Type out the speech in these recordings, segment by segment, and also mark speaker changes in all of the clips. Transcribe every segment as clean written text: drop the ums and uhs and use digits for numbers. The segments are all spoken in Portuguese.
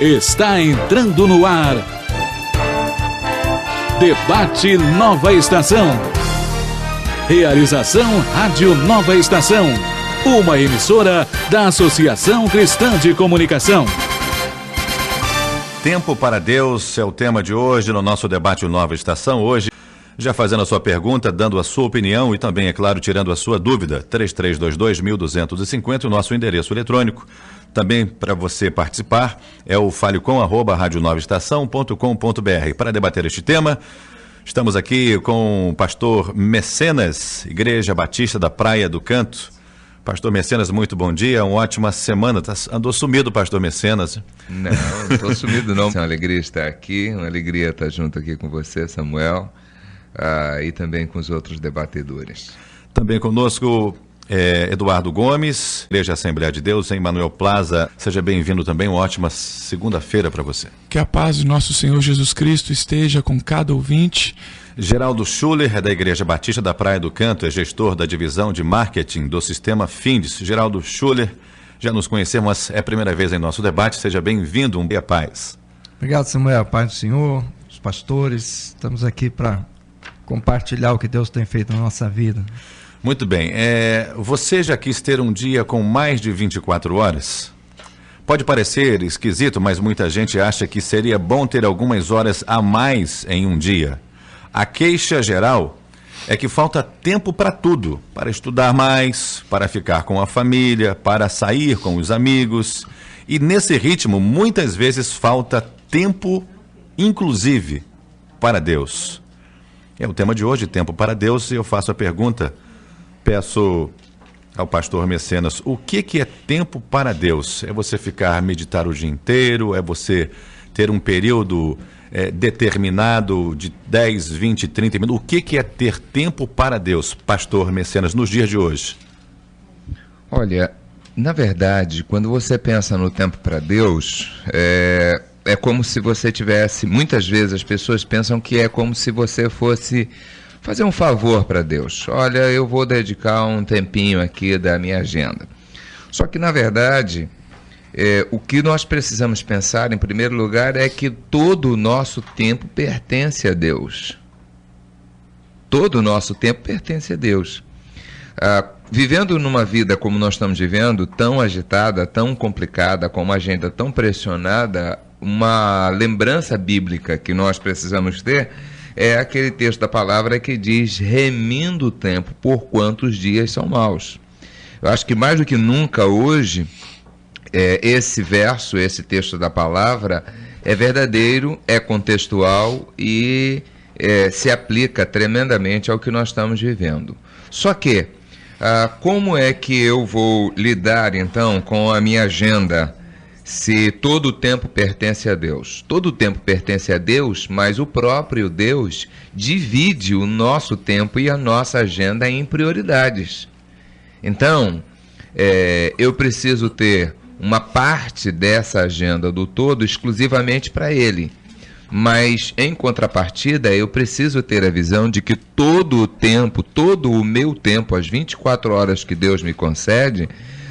Speaker 1: Está entrando no ar. Debate Nova Estação. Realização Rádio Nova Estação. Uma emissora da Associação Cristã de Comunicação.
Speaker 2: Tempo para Deus é o tema de hoje no nosso Debate Nova Estação. Hoje, já fazendo a sua pergunta, dando a sua opinião e também, é claro, tirando a sua dúvida. 3322-1250, o nosso endereço eletrônico. Também para você participar é o falecom@radionovaestação.com.br. Para debater este tema, estamos aqui com o pastor Mecenas, Igreja Batista da Praia do Canto. Pastor Mecenas, muito bom dia, uma ótima semana. Andou sumido, pastor Mecenas.
Speaker 3: Não estou sumido não. É uma alegria estar aqui, uma alegria estar junto aqui com você, Samuel, e também com os outros debatedores.
Speaker 2: Também conosco Eduardo Gomes, Igreja Assembleia de Deus, em Manuel Plaza. Seja bem-vindo também, uma ótima segunda-feira para você.
Speaker 4: Que a paz de nosso Senhor Jesus Cristo esteja com cada ouvinte.
Speaker 2: Geraldo Schuller é da Igreja Batista da Praia do Canto, é gestor da divisão de marketing do Sistema Findes. Geraldo Schuller, já nos conhecemos, é a primeira vez em nosso debate, seja bem-vindo, um dia paz.
Speaker 5: Obrigado, Samuel, paz do Senhor, os pastores, estamos aqui para compartilhar o que Deus tem feito na nossa vida.
Speaker 2: Muito bem, você já quis ter um dia com mais de 24 horas? Pode parecer esquisito, mas muita gente acha que seria bom ter algumas horas a mais em um dia. A queixa geral é que falta tempo para tudo, para estudar mais, para ficar com a família, para sair com os amigos. E nesse ritmo, muitas vezes falta tempo, inclusive, para Deus. É o tema de hoje, tempo para Deus, e eu faço a pergunta, peço ao pastor Mecenas, o que é tempo para Deus? É você meditar o dia inteiro? É você ter um período determinado de 10, 20, 30 minutos? O que é ter tempo para Deus, pastor Mecenas, nos dias de hoje?
Speaker 3: Olha, na verdade, quando você pensa no tempo para Deus, é como se você tivesse, muitas vezes as pessoas pensam que é como se você fosse fazer um favor para Deus. Olha, eu vou dedicar um tempinho aqui da minha agenda. Só que, na verdade, o que nós precisamos pensar, em primeiro lugar, é que todo o nosso tempo pertence a Deus. Todo o nosso tempo pertence a Deus. Vivendo numa vida como nós estamos vivendo, tão agitada, tão complicada, com uma agenda tão pressionada, uma lembrança bíblica que nós precisamos ter é aquele texto da palavra que diz: remindo o tempo, porquanto os dias são maus. Eu acho que mais do que nunca hoje, esse verso, esse texto da palavra é verdadeiro, é contextual e se aplica tremendamente ao que nós estamos vivendo. Só que, como é que eu vou lidar então com a minha agenda se todo o tempo pertence a Deus? Todo o tempo pertence a Deus, mas o próprio Deus divide o nosso tempo e a nossa agenda em prioridades. Então, eu preciso ter uma parte dessa agenda do todo exclusivamente para Ele. Mas, em contrapartida, eu preciso ter a visão de que todo o tempo, todo o meu tempo, as 24 horas que Deus me concede,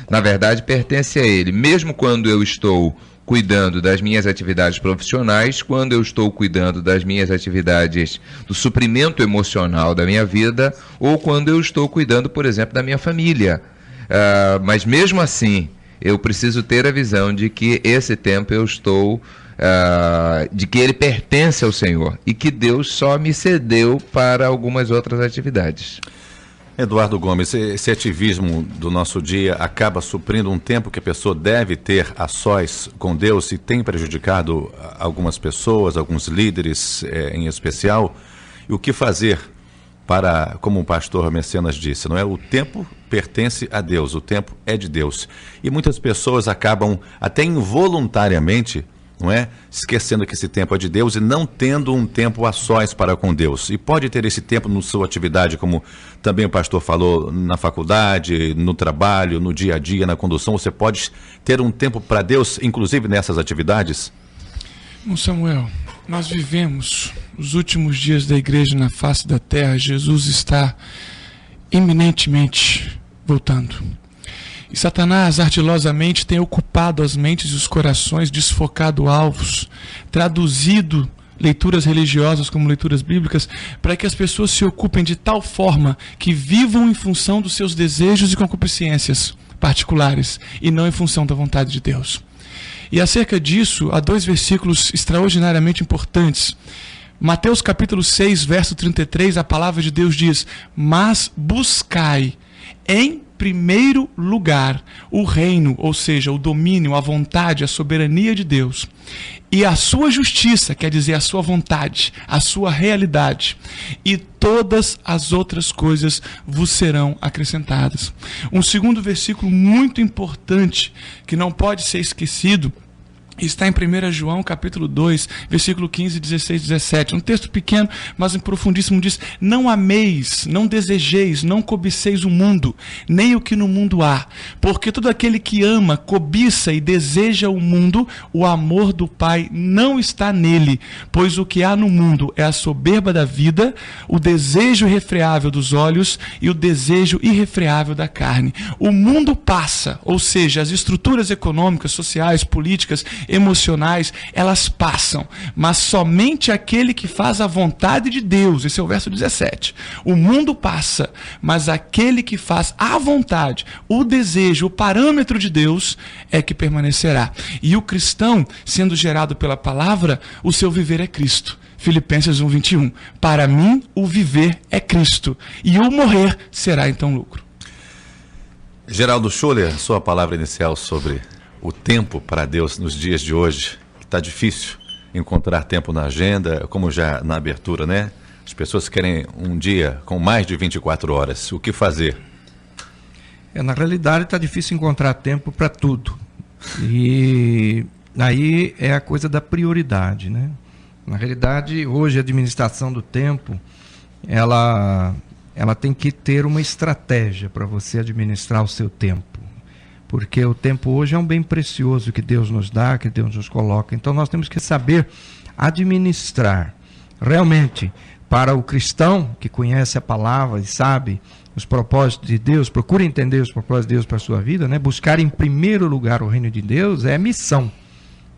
Speaker 3: na verdade, pertence a Ele. Mesmo quando eu estou cuidando das minhas atividades profissionais, quando eu estou cuidando das minhas atividades do suprimento emocional da minha vida, ou quando eu estou cuidando, por exemplo, da minha família. Mas mesmo assim, eu preciso ter a visão de que esse tempo eu estou, de que ele pertence ao Senhor e que Deus só me cedeu para algumas outras atividades.
Speaker 2: Eduardo Gomes, esse ativismo do nosso dia acaba suprindo um tempo que a pessoa deve ter a sós com Deus e tem prejudicado algumas pessoas, alguns líderes em especial. E o que fazer para, como o pastor Mecenas disse, não é? O tempo pertence a Deus, o tempo é de Deus. E muitas pessoas acabam até involuntariamente, não é? Esquecendo que esse tempo é de Deus e não tendo um tempo a sós para com Deus. E pode ter esse tempo na sua atividade, como também o pastor falou, na faculdade, no trabalho, no dia a dia, na condução. Você pode ter um tempo para Deus, inclusive nessas atividades?
Speaker 4: Bom, Samuel, nós vivemos os últimos dias da igreja na face da terra. Jesus está iminentemente voltando. E Satanás ardilosamente tem ocupado as mentes e os corações, desfocado alvos, traduzido leituras religiosas como leituras bíblicas, para que as pessoas se ocupem de tal forma que vivam em função dos seus desejos e concupiscências particulares e não em função da vontade de Deus. E acerca disso, há 2 versículos extraordinariamente importantes. Mateus capítulo 6, verso 33, a palavra de Deus diz: mas buscai em primeiro lugar o reino, ou seja, o domínio, a vontade, a soberania de Deus, e a sua justiça, quer dizer, a sua vontade, a sua realidade, e todas as outras coisas vos serão acrescentadas. Um segundo versículo muito importante, que não pode ser esquecido, está em 1 João capítulo 2, versículo 15, 16, 17. Um texto pequeno, mas em profundíssimo, diz: não ameis, não desejeis, não cobiceis o mundo, nem o que no mundo há. Porque todo aquele que ama, cobiça e deseja o mundo, o amor do Pai não está nele. Pois o que há no mundo é a soberba da vida, o desejo irrefreável dos olhos e o desejo irrefreável da carne. O mundo passa, ou seja, as estruturas econômicas, sociais, políticas, emocionais, elas passam, mas somente aquele que faz a vontade de Deus, esse é o verso 17, o mundo passa, mas aquele que faz a vontade, o desejo, o parâmetro de Deus é que permanecerá. E o cristão, sendo gerado pela palavra, o seu viver é Cristo. Filipenses 1:21, para mim o viver é Cristo e o morrer será então lucro.
Speaker 2: Geraldo Schuller, sua palavra inicial sobre o tempo para Deus nos dias de hoje, que está difícil encontrar tempo na agenda, como já na abertura, né? As pessoas querem um dia com mais de 24 horas. O que fazer?
Speaker 5: Na realidade, está difícil encontrar tempo para tudo. E aí é a coisa da prioridade, né? Na realidade, hoje a administração do tempo, ela tem que ter uma estratégia para você administrar o seu tempo. Porque o tempo hoje é um bem precioso que Deus nos dá, que Deus nos coloca. Então nós temos que saber administrar. Realmente, para o cristão que conhece a palavra e sabe os propósitos de Deus, procura entender os propósitos de Deus para a sua vida, né? Buscar em primeiro lugar o reino de Deus é missão,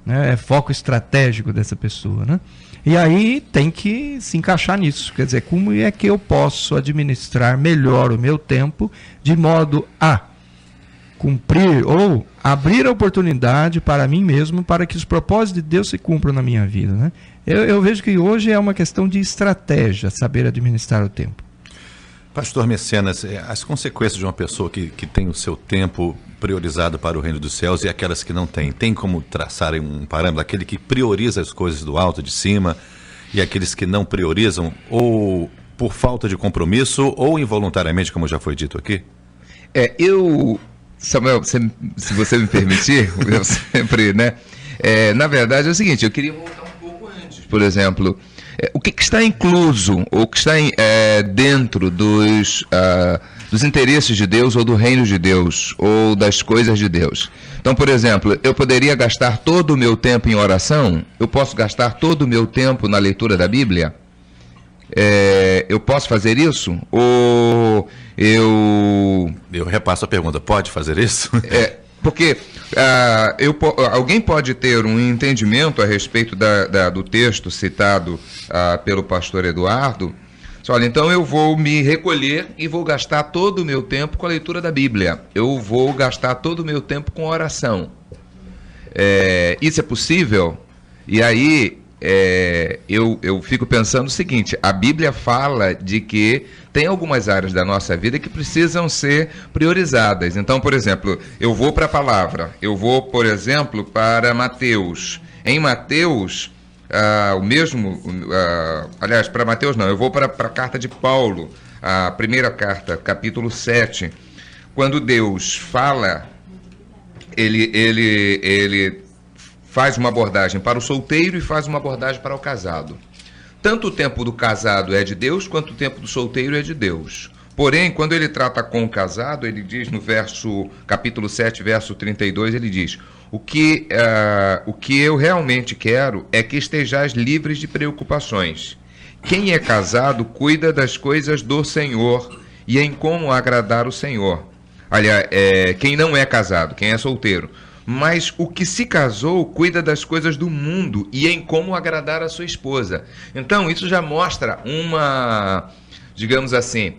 Speaker 5: né? É foco estratégico dessa pessoa, né? E aí tem que se encaixar nisso. Quer dizer, como é que eu posso administrar melhor o meu tempo de modo a cumprir ou abrir a oportunidade para mim mesmo, para que os propósitos de Deus se cumpram na minha vida, né? Eu vejo que hoje é uma questão de estratégia, saber administrar o tempo.
Speaker 2: Pastor Mecenas, as consequências de uma pessoa que tem o seu tempo priorizado para o reino dos céus e aquelas que não têm, tem como traçar um parâmetro, aquele que prioriza as coisas do alto, de cima, e aqueles que não priorizam, ou por falta de compromisso, ou involuntariamente, como já foi dito aqui?
Speaker 3: Samuel, se você me permitir, eu sempre, né? Na verdade é o seguinte, eu queria voltar um pouco antes. Por exemplo, o que está incluso, ou que está dentro dos interesses de Deus, ou do reino de Deus, ou das coisas de Deus. Então, por exemplo, eu poderia gastar todo o meu tempo em oração? Eu posso gastar todo o meu tempo na leitura da Bíblia? Eu posso fazer isso? Ou
Speaker 2: eu repasso a pergunta, pode fazer isso?
Speaker 3: Porque alguém pode ter um entendimento a respeito do texto citado pelo pastor Eduardo. Olha, então eu vou me recolher e vou gastar todo o meu tempo com a leitura da Bíblia. Eu vou gastar todo o meu tempo com oração. Isso é possível? E aí eu fico pensando o seguinte: a Bíblia fala de que tem algumas áreas da nossa vida que precisam ser priorizadas. Então, por exemplo, eu vou para a palavra, eu vou, por exemplo, para Mateus. Em Mateus, aliás, para Mateus não, eu vou para a carta de Paulo, a primeira carta, capítulo 7, quando Deus fala, ele faz uma abordagem para o solteiro e faz uma abordagem para o casado. Tanto o tempo do casado é de Deus, quanto o tempo do solteiro é de Deus. Porém, quando ele trata com o casado, ele diz no capítulo 7, verso 32, ele diz: o que eu realmente quero é que estejais livres de preocupações. Quem é casado cuida das coisas do Senhor e em como agradar o Senhor. Olha, quem não é casado, quem é solteiro, mas o que se casou cuida das coisas do mundo e em como agradar a sua esposa. Então, isso já mostra uma, digamos assim,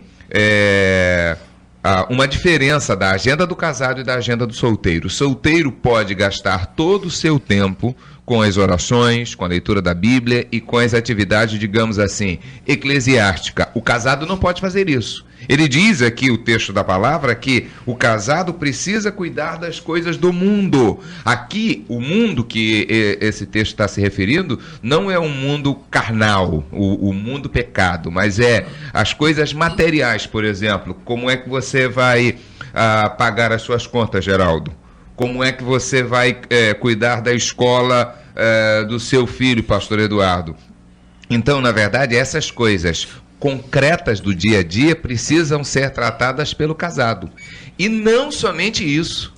Speaker 3: uma diferença da agenda do casado e da agenda do solteiro. O solteiro pode gastar todo o seu tempo com as orações, com a leitura da Bíblia e com as atividades, digamos assim, eclesiástica. O casado não pode fazer isso. Ele diz aqui, o texto da palavra, que o casado precisa cuidar das coisas do mundo. Aqui, o mundo que esse texto está se referindo não é um mundo carnal, o mundo pecado, mas é as coisas materiais, por exemplo. Como é que você vai pagar as suas contas, Geraldo? Como é que você vai cuidar da escola do seu filho, pastor Eduardo? Então, na verdade, essas coisas concretas do dia a dia precisam ser tratadas pelo casado. E não somente isso.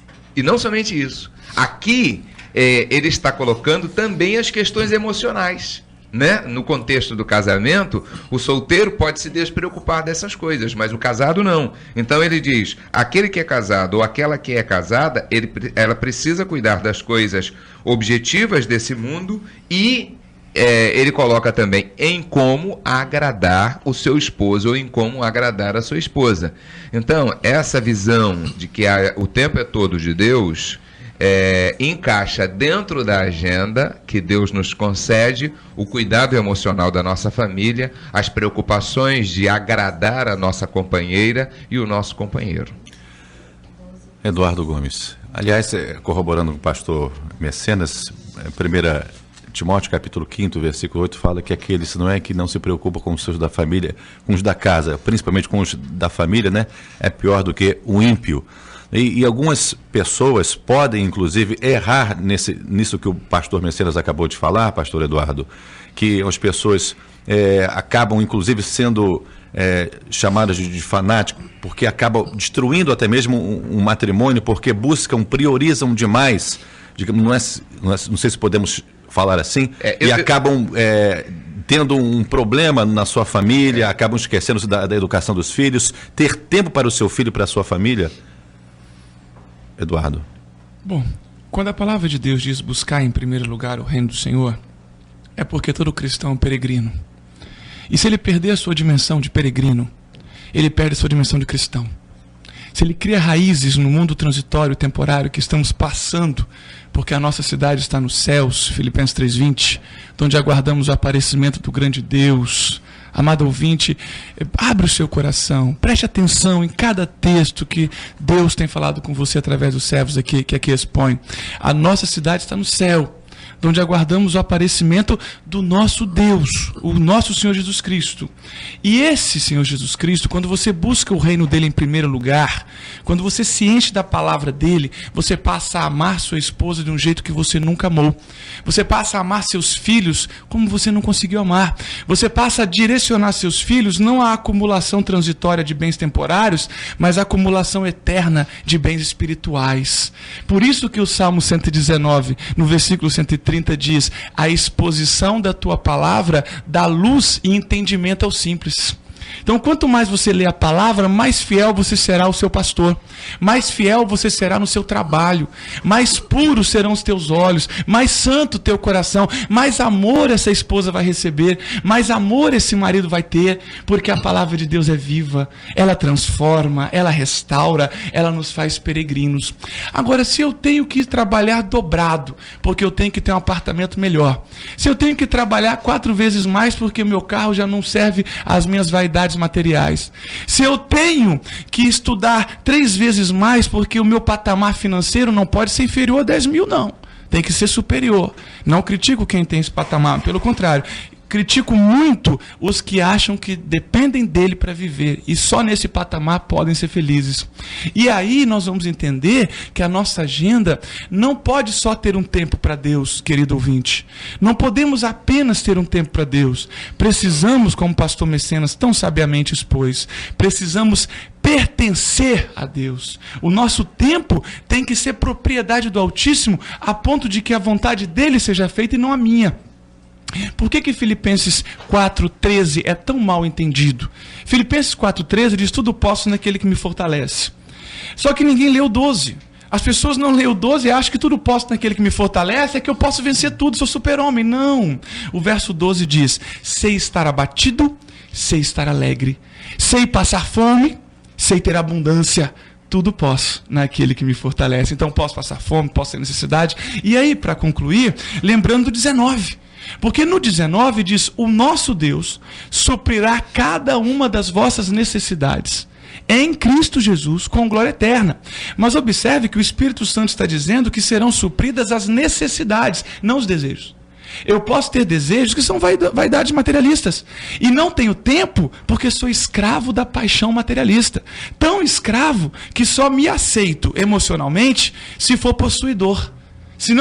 Speaker 3: Aqui, ele está colocando também as questões emocionais. Né? No contexto do casamento, o solteiro pode se despreocupar dessas coisas, mas o casado não. Então ele diz, aquele que é casado ou aquela que é casada, ela precisa cuidar das coisas objetivas desse mundo e ele coloca também em como agradar o seu esposo ou em como agradar a sua esposa. Então, essa visão de que o tempo é todo de Deus encaixa dentro da agenda que Deus nos concede, o cuidado emocional da nossa família, as preocupações de agradar a nossa companheira e o nosso companheiro.
Speaker 2: Eduardo Gomes. Aliás, corroborando com o pastor Mecenas, 1 Timóteo capítulo 5, versículo 8, fala que aqueles não é que não se preocupam com os seus da família, com os da casa, principalmente com os da família, né? É pior do que o ímpio. E algumas pessoas podem, inclusive, errar nisso que o pastor Mecenas acabou de falar, pastor Eduardo, que as pessoas acabam, inclusive, sendo chamadas de fanático, porque acabam destruindo até mesmo um matrimônio, porque priorizam demais, digamos, não sei se podemos falar assim, acabam tendo um problema na sua família, acabam esquecendo da educação dos filhos. Ter tempo para o seu filho, para a sua família, Eduardo.
Speaker 4: Bom, quando a palavra de Deus diz buscar em primeiro lugar o reino do Senhor, é porque todo cristão é um peregrino. E se ele perder a sua dimensão de peregrino, ele perde a sua dimensão de cristão. Se ele cria raízes no mundo transitório, temporário que estamos passando, porque a nossa cidade está nos céus, Filipenses 3:20, onde aguardamos o aparecimento do grande Deus. Amado ouvinte, abre o seu coração, preste atenção em cada texto que Deus tem falado com você através dos servos que aqui expõe. A nossa cidade está no céu, onde aguardamos o aparecimento do nosso Deus, o nosso Senhor Jesus Cristo. E esse Senhor Jesus Cristo, quando você busca o reino dele em primeiro lugar, quando você se enche da palavra dele, você passa a amar sua esposa de um jeito que você nunca amou. Você passa a amar seus filhos como você não conseguiu amar. Você passa a direcionar seus filhos não à acumulação transitória de bens temporários, mas à acumulação eterna de bens espirituais. Por isso que o Salmo 119, no versículo 130, diz: a exposição da tua palavra dá luz e entendimento aos simples. Então, quanto mais você lê a palavra, mais fiel você será ao seu pastor, mais fiel você será no seu trabalho, mais puros serão os teus olhos, mais santo o teu coração, mais amor essa esposa vai receber, mais amor esse marido vai ter, porque a palavra de Deus é viva, ela transforma, ela restaura, ela nos faz peregrinos. Agora, se eu tenho que trabalhar dobrado, porque eu tenho que ter um apartamento melhor, se eu tenho que trabalhar 4 vezes mais porque o meu carro já não serve às minhas vaidades materiais, se eu tenho que estudar 3 vezes mais porque o meu patamar financeiro não pode ser inferior a 10 mil, não, tem que ser superior. Não critico quem tem esse patamar, pelo contrário, critico muito os que acham que dependem dele para viver e só nesse patamar podem ser felizes. E aí nós vamos entender que a nossa agenda não pode só ter um tempo para Deus, querido ouvinte. Não podemos apenas ter um tempo para Deus. Precisamos, como o pastor Mecenas tão sabiamente expôs, precisamos pertencer a Deus. O nosso tempo tem que ser propriedade do Altíssimo, a ponto de que a vontade dele seja feita e não a minha. Por que Filipenses 4,13 é tão mal entendido? Filipenses 4,13 diz: tudo posso naquele que me fortalece. Só que ninguém leu o 12. As pessoas não leem o 12 e acham que tudo posso naquele que me fortalece, é que eu posso vencer tudo, sou super-homem. Não. O verso 12 diz: sei estar abatido, sei estar alegre, sei passar fome, sei ter abundância. Tudo posso naquele que me fortalece. Então posso passar fome, posso ter necessidade. E aí, para concluir, lembrando do 19. Porque no 19 diz: o nosso Deus suprirá cada uma das vossas necessidades em Cristo Jesus com glória eterna. Mas observe que o Espírito Santo está dizendo que serão supridas as necessidades, não os desejos. Eu posso ter desejos que são vaidades materialistas. E não tenho tempo porque sou escravo da paixão materialista. Tão escravo que só me aceito emocionalmente se for possuidor. Se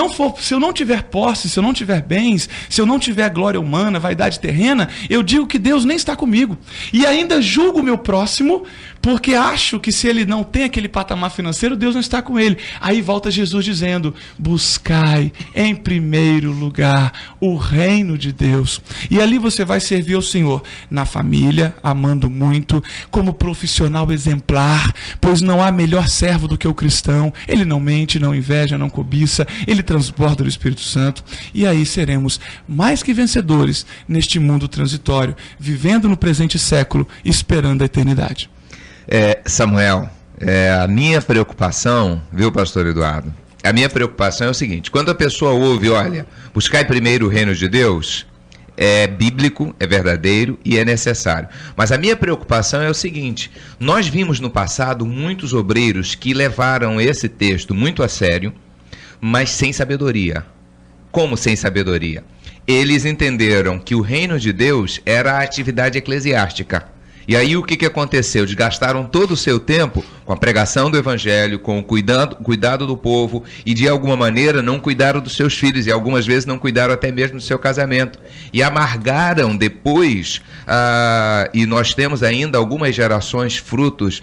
Speaker 4: eu não tiver posse, se eu não tiver bens, se eu não tiver glória humana, vaidade terrena, eu digo que Deus nem está comigo. E ainda julgo o meu próximo, porque acho que se ele não tem aquele patamar financeiro, Deus não está com ele. Aí volta Jesus dizendo: buscai em primeiro lugar o reino de Deus. E ali você vai servir ao Senhor na família, amando muito, como profissional exemplar, pois não há melhor servo do que o cristão. Ele não mente, não inveja, não cobiça, ele transborda do Espírito Santo. E aí seremos mais que vencedores neste mundo transitório, vivendo no presente século, esperando a eternidade.
Speaker 3: Samuel, a minha preocupação, viu, pastor Eduardo? A minha preocupação é o seguinte: quando a pessoa ouve, olha, buscai primeiro o reino de Deus, é bíblico, é verdadeiro e é necessário. Mas a minha preocupação é o seguinte: nós vimos no passado muitos obreiros que levaram esse texto muito a sério, mas sem sabedoria. Como sem sabedoria? Eles entenderam que o reino de Deus era a atividade eclesiástica. E aí o que aconteceu? Eles gastaram todo o seu tempo com a pregação do evangelho, com o cuidado do povo, e de alguma maneira não cuidaram dos seus filhos, e algumas vezes não cuidaram até mesmo do seu casamento. E amargaram depois, e nós temos ainda algumas gerações frutos,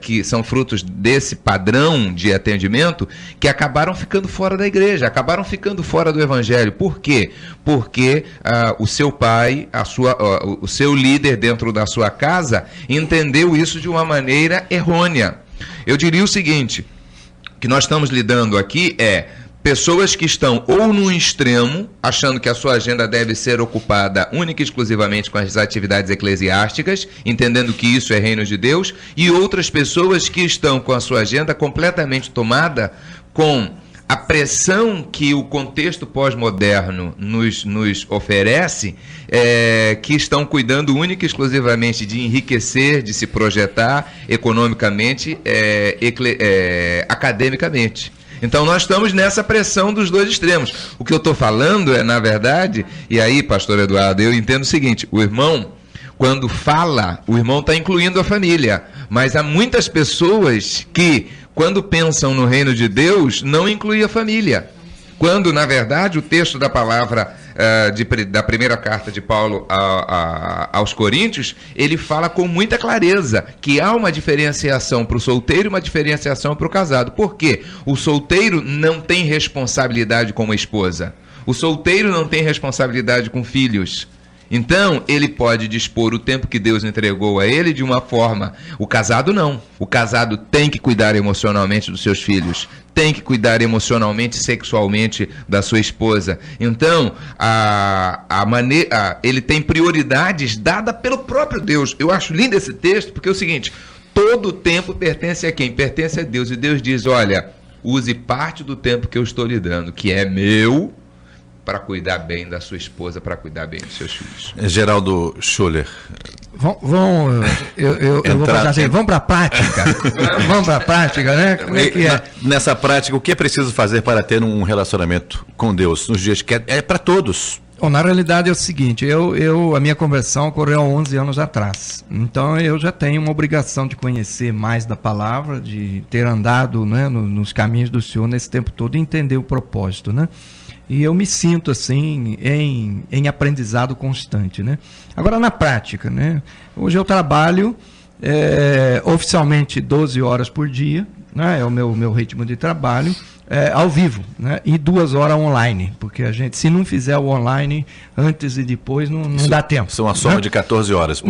Speaker 3: que são frutos desse padrão de atendimento, que acabaram ficando fora da igreja, acabaram ficando fora do evangelho. Por quê? Porque o seu pai, o seu líder dentro da sua casa, entendeu isso de uma maneira errônea. Eu diria o seguinte: o que nós estamos lidando aqui é pessoas que estão ou num extremo, achando que a sua agenda deve ser ocupada única e exclusivamente com as atividades eclesiásticas, entendendo que isso é reino de Deus, e outras pessoas que estão com a sua agenda completamente tomada com a pressão que o contexto pós-moderno nos oferece, que estão cuidando única e exclusivamente de enriquecer, de se projetar economicamente, academicamente. Então nós estamos nessa pressão dos dois extremos. O que eu estou falando é, na verdade, e aí, pastor Eduardo, eu entendo o seguinte: o irmão, quando fala, o irmão está incluindo a família, mas há muitas pessoas que, quando pensam no reino de Deus, não inclui a família. Quando, na verdade, o texto da palavra da primeira carta de Paulo aos Coríntios, ele fala com muita clareza que há uma diferenciação para o solteiro e uma diferenciação para o casado. Por quê? O solteiro não tem responsabilidade com a esposa. O solteiro não tem responsabilidade com filhos. Então, ele pode dispor o tempo que Deus entregou a ele de uma forma. O casado não. O casado tem que cuidar emocionalmente dos seus filhos, tem que cuidar emocionalmente e sexualmente da sua esposa. Então, ele tem prioridades dadas pelo próprio Deus. Eu acho lindo esse texto, porque é o seguinte: todo o tempo pertence a quem? Pertence a Deus. E Deus diz: olha, use parte do tempo que eu estou lhe dando, que é meu, para cuidar bem da sua esposa, para cuidar bem dos seus filhos.
Speaker 2: Geraldo Schuller.
Speaker 5: Eu vou fazer assim, vamos para a prática. Vamos para a prática, né? Como é que é?
Speaker 2: Nessa prática, o que é preciso fazer para ter um relacionamento com Deus nos dias que é para todos?
Speaker 5: Bom, na realidade é o seguinte: a minha conversão ocorreu há 11 anos atrás. Então eu já tenho uma obrigação de conhecer mais da palavra, de ter andado, né, nos caminhos do Senhor nesse tempo todo e entender o propósito, né? E eu me sinto assim em aprendizado constante, né? Agora, na prática, né? Hoje eu trabalho oficialmente 12 horas por dia, né? É o meu ritmo de trabalho, ao vivo, né? E 2 horas online, porque a gente, se não fizer o online antes e depois, não dá tempo.
Speaker 2: São uma soma, né, de 14 horas.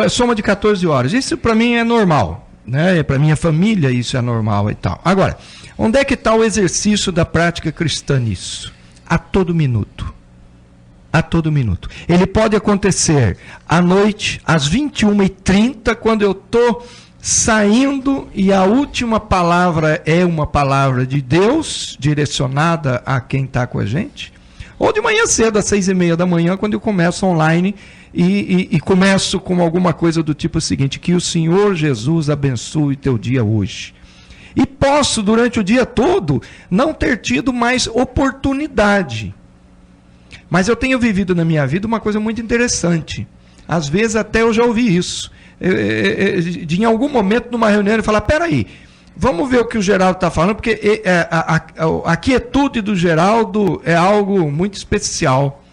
Speaker 5: Soma de 14 horas. Isso para mim é normal. né? Para minha família isso é normal e tal. Agora, onde é que está o exercício da prática cristã nisso? A todo minuto. A todo minuto. Ele pode acontecer à noite, às 21h30, quando eu estou saindo e a última palavra é uma palavra de Deus, direcionada a quem está com a gente. Ou de manhã cedo, às 6h30 da manhã, quando eu começo online e começo com alguma coisa do tipo seguinte: que o Senhor Jesus abençoe teu dia hoje. E posso, durante o dia todo, não ter tido mais oportunidade. Mas eu tenho vivido na minha vida uma coisa muito interessante. Às vezes até eu já ouvi isso. De em algum momento, numa reunião, ele fala: peraí, vamos ver o que o Geraldo está falando, porque a quietude do Geraldo é algo muito especial.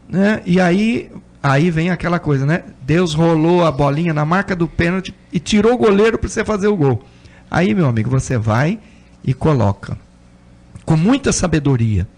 Speaker 5: Né? E aí vem aquela coisa, né? Deus rolou a bolinha na marca do pênalti e tirou o goleiro para você fazer o gol. Aí, meu amigo, você vai e coloca, com muita sabedoria,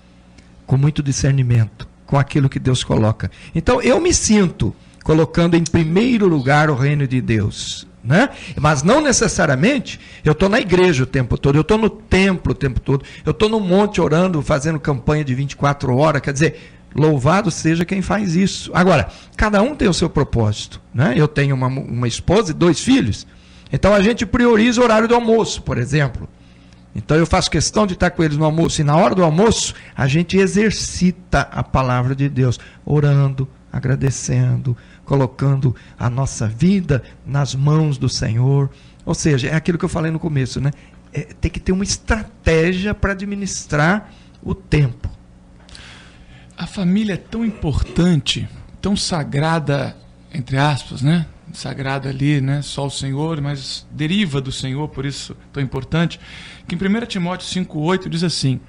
Speaker 5: com muito discernimento, com aquilo que Deus coloca. Então, eu me sinto colocando em primeiro lugar o reino de Deus, né? Mas não necessariamente eu estou na igreja o tempo todo, eu estou no templo o tempo todo, eu estou no monte orando, fazendo campanha de 24 horas, quer dizer, louvado seja quem faz isso. Agora, cada um tem o seu propósito, né? Eu tenho uma esposa e 2 filhos, então a gente prioriza o horário do almoço, por exemplo. Então eu faço questão de estar com eles no almoço, e na hora do almoço a gente exercita a palavra de Deus, orando, agradecendo, colocando a nossa vida nas mãos do Senhor. Ou seja, é aquilo que eu falei no começo, né? Tem que ter uma estratégia para administrar o tempo.
Speaker 4: A família é tão importante, tão sagrada, entre aspas, né? Sagrada ali, né? Só o Senhor, mas deriva do Senhor, por isso tão importante, que em 1 Timóteo 5,8 diz assim: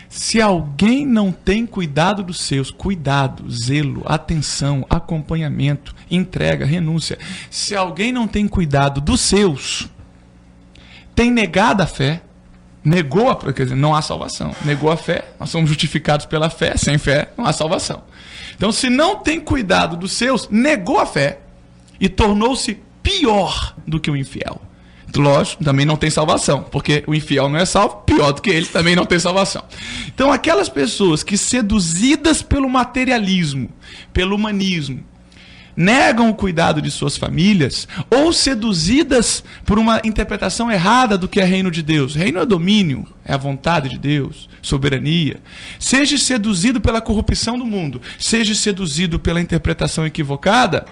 Speaker 4: se alguém não tem cuidado dos seus, cuidado, zelo, atenção, acompanhamento, entrega, renúncia, se alguém não tem cuidado dos seus, tem negado a fé, quer dizer, não há salvação, negou a fé, nós somos justificados pela fé, sem fé não há salvação. Então, se não tem cuidado dos seus, negou a fé e tornou-se pior do que o infiel. Lógico, também não tem salvação, porque o infiel não é salvo, pior do que ele também não tem salvação. Então, aquelas pessoas que, seduzidas pelo materialismo, pelo humanismo, negam o cuidado de suas famílias, ou seduzidas por uma interpretação errada do que é reino de Deus. Reino é domínio, é a vontade de Deus, soberania. Seja seduzido pela corrupção do mundo, seja seduzido pela interpretação equivocada,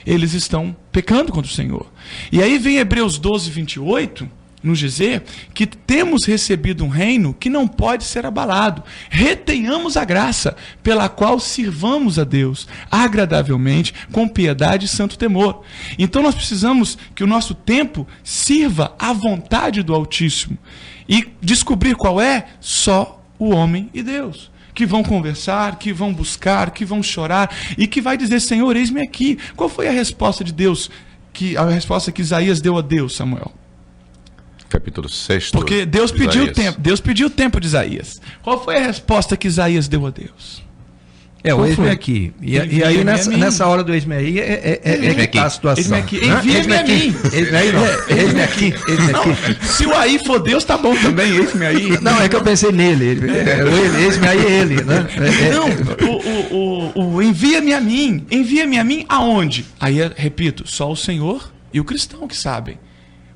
Speaker 4: eles estão pecando contra o Senhor. E aí vem Hebreus 12, 28, nos dizer que temos recebido um reino que não pode ser abalado. Retenhamos a graça pela qual sirvamos a Deus agradavelmente, com piedade e santo temor. Então nós precisamos que o nosso tempo sirva à vontade do Altíssimo. E descobrir qual é? Só o homem e Deus. Que vão conversar, que vão buscar, que vão chorar e que vai dizer: Senhor, eis-me aqui. Qual foi a resposta de Deus, a resposta que Isaías deu a Deus, Samuel?
Speaker 2: Capítulo 6.
Speaker 4: Porque Deus pediu o tempo. Deus pediu o tempo de Isaías. Qual foi a resposta que Isaías deu a Deus?
Speaker 5: O eis-me aqui. E aí nessa hora do eis-me aí que está a situação.
Speaker 4: Eis-me aqui. Envia-me a mim.
Speaker 5: Eis-me aqui.
Speaker 4: Se o aí for Deus, tá bom também. Eis-me aí.
Speaker 5: Não, é que eu pensei nele. Eis-me aí é ele, né?
Speaker 4: Não, envia-me a mim. Envia-me a mim aonde? Aí, repito, só o Senhor e o cristão que sabem.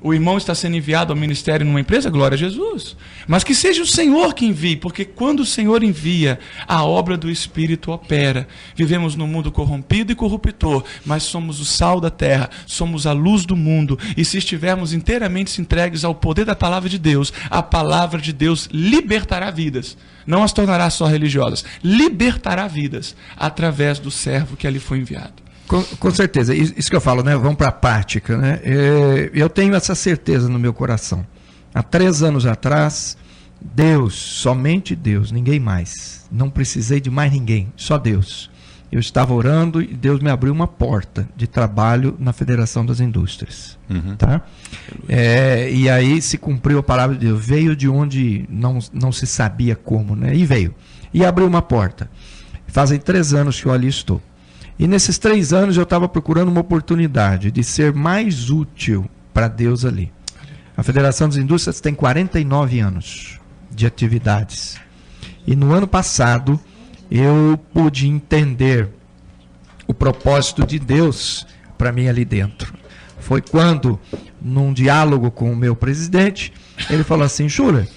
Speaker 4: O irmão está sendo enviado ao ministério numa empresa, glória a Jesus. Mas que seja o Senhor que envie, porque quando o Senhor envia, a obra do Espírito opera. Vivemos num mundo corrompido e corruptor, mas somos o sal da terra, somos a luz do mundo. E se estivermos inteiramente entregues ao poder da palavra de Deus, a palavra de Deus libertará vidas. Não as tornará só religiosas, libertará vidas através do servo que ali foi enviado.
Speaker 5: Com certeza, isso que eu falo, né? Vamos para a prática, né? Eu tenho essa certeza no meu coração. Há 3 anos atrás, Deus, somente Deus, ninguém mais. Não precisei de mais ninguém, só Deus. Eu estava orando e Deus me abriu uma porta de trabalho na Federação das Indústrias. Tá? E aí se cumpriu a palavra de Deus. Veio de onde não se sabia como, né? E veio. E abriu uma porta. Fazem 3 anos que eu ali estou. E nesses 3 anos eu estava procurando uma oportunidade de ser mais útil para Deus ali. A Federação das Indústrias tem 49 anos de atividades. E no ano passado, eu pude entender o propósito de Deus para mim ali dentro. Foi quando, num diálogo com o meu presidente, ele falou assim: Schuller,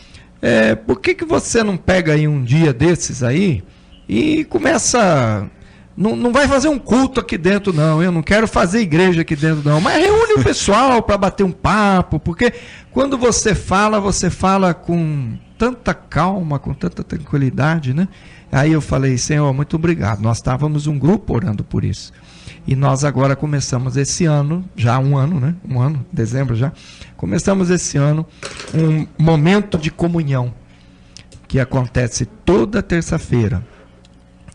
Speaker 5: por que você não pega aí um dia desses aí e começa... Não vai fazer um culto aqui dentro, não. Eu não quero fazer igreja aqui dentro, não. Mas reúne o pessoal para bater um papo, porque quando você fala com tanta calma, com tanta tranquilidade, né? Aí eu falei: Senhor, muito obrigado. Nós estávamos um grupo orando por isso. E nós agora começamos esse ano, já um ano, né? Dezembro já. Começamos esse ano um momento de comunhão que acontece toda terça-feira,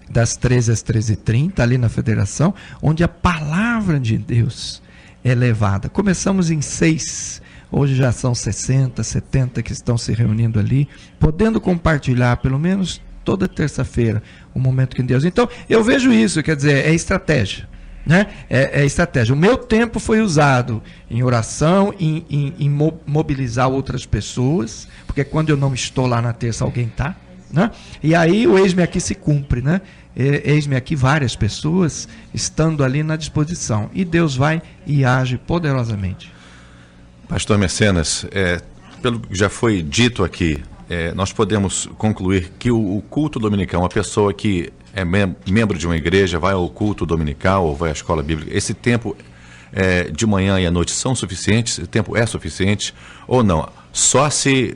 Speaker 5: das 13 às 13h30, ali na Federação, onde a palavra de Deus é levada. Começamos em 6, hoje já são 60, 70 que estão se reunindo ali, podendo compartilhar pelo menos toda terça-feira o momento com Deus. Então, eu vejo isso, quer dizer, é estratégia. Né? É estratégia. O meu tempo foi usado em oração, em mobilizar outras pessoas, porque quando eu não estou lá na terça, alguém está. Né? E aí o eis-me aqui se cumpre, né? Eis-me aqui várias pessoas estando ali na disposição, e Deus vai e age poderosamente.
Speaker 2: Pastor Mecenas, pelo que já foi dito aqui, nós podemos concluir que o culto dominical, uma pessoa que é membro de uma igreja, vai ao culto dominical ou vai à escola bíblica, esse tempo de manhã e à noite são suficientes? Esse tempo é suficiente ou não? Só se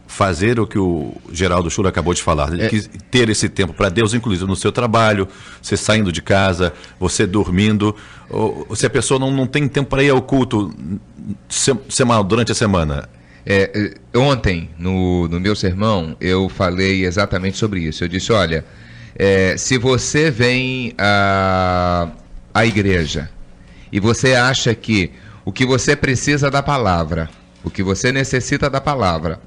Speaker 2: fazer o que o Geraldo Schuller acabou de falar, ter esse tempo para Deus, inclusive no seu trabalho, você saindo de casa, você dormindo, ou se a pessoa não tem tempo para ir ao culto durante a semana.
Speaker 3: Ontem, no meu sermão, eu falei exatamente sobre isso. Eu disse: olha, se você vem à igreja e você acha que o que você precisa da palavra, o que você necessita da palavra,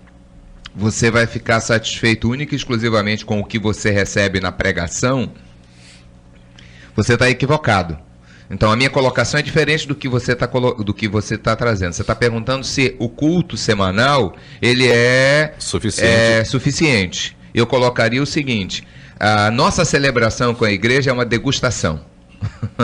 Speaker 3: você vai ficar satisfeito única e exclusivamente com o que você recebe na pregação, você está equivocado. Então a minha colocação é diferente do que você está trazendo. Você está perguntando se o culto semanal ele é suficiente. Eu colocaria o seguinte: a nossa celebração com a igreja é uma degustação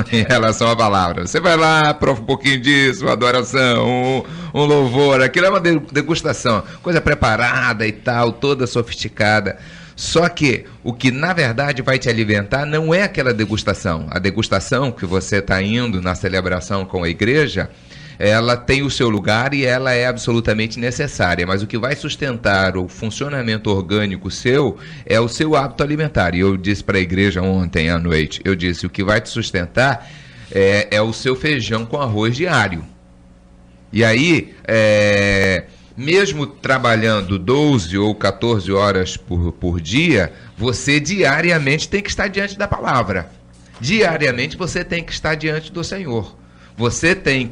Speaker 3: em relação à palavra. Você vai lá, prova um pouquinho disso, uma adoração, um louvor, aquilo é uma degustação, coisa preparada e tal, toda sofisticada. Só que o que na verdade vai te alimentar não é aquela degustação. A degustação que você está indo na celebração com a igreja, ela tem o seu lugar e ela é absolutamente necessária, mas o que vai sustentar o funcionamento orgânico seu é o seu hábito alimentar. E eu disse para a igreja ontem à noite, eu disse: o que vai te sustentar é o seu feijão com arroz diário. E aí, mesmo trabalhando 12 ou 14 horas por dia, você diariamente tem que estar diante da palavra. Diariamente você tem que estar diante do Senhor. Você tem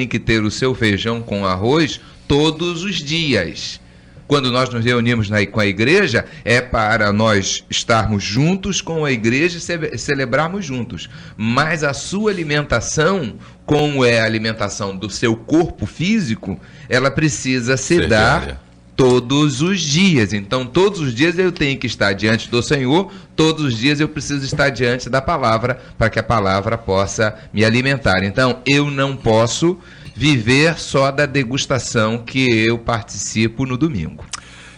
Speaker 3: que ter o seu feijão com arroz todos os dias. Quando nós nos reunimos com a igreja, é para nós estarmos juntos com a igreja e celebrarmos juntos. Mas a sua alimentação, como é a alimentação do seu corpo físico, ela precisa se dar todos os dias. Então, todos os dias eu tenho que estar diante do Senhor, todos os dias eu preciso estar diante da palavra, para que a palavra possa me alimentar. Então, eu não posso viver só da degustação que eu participo no domingo.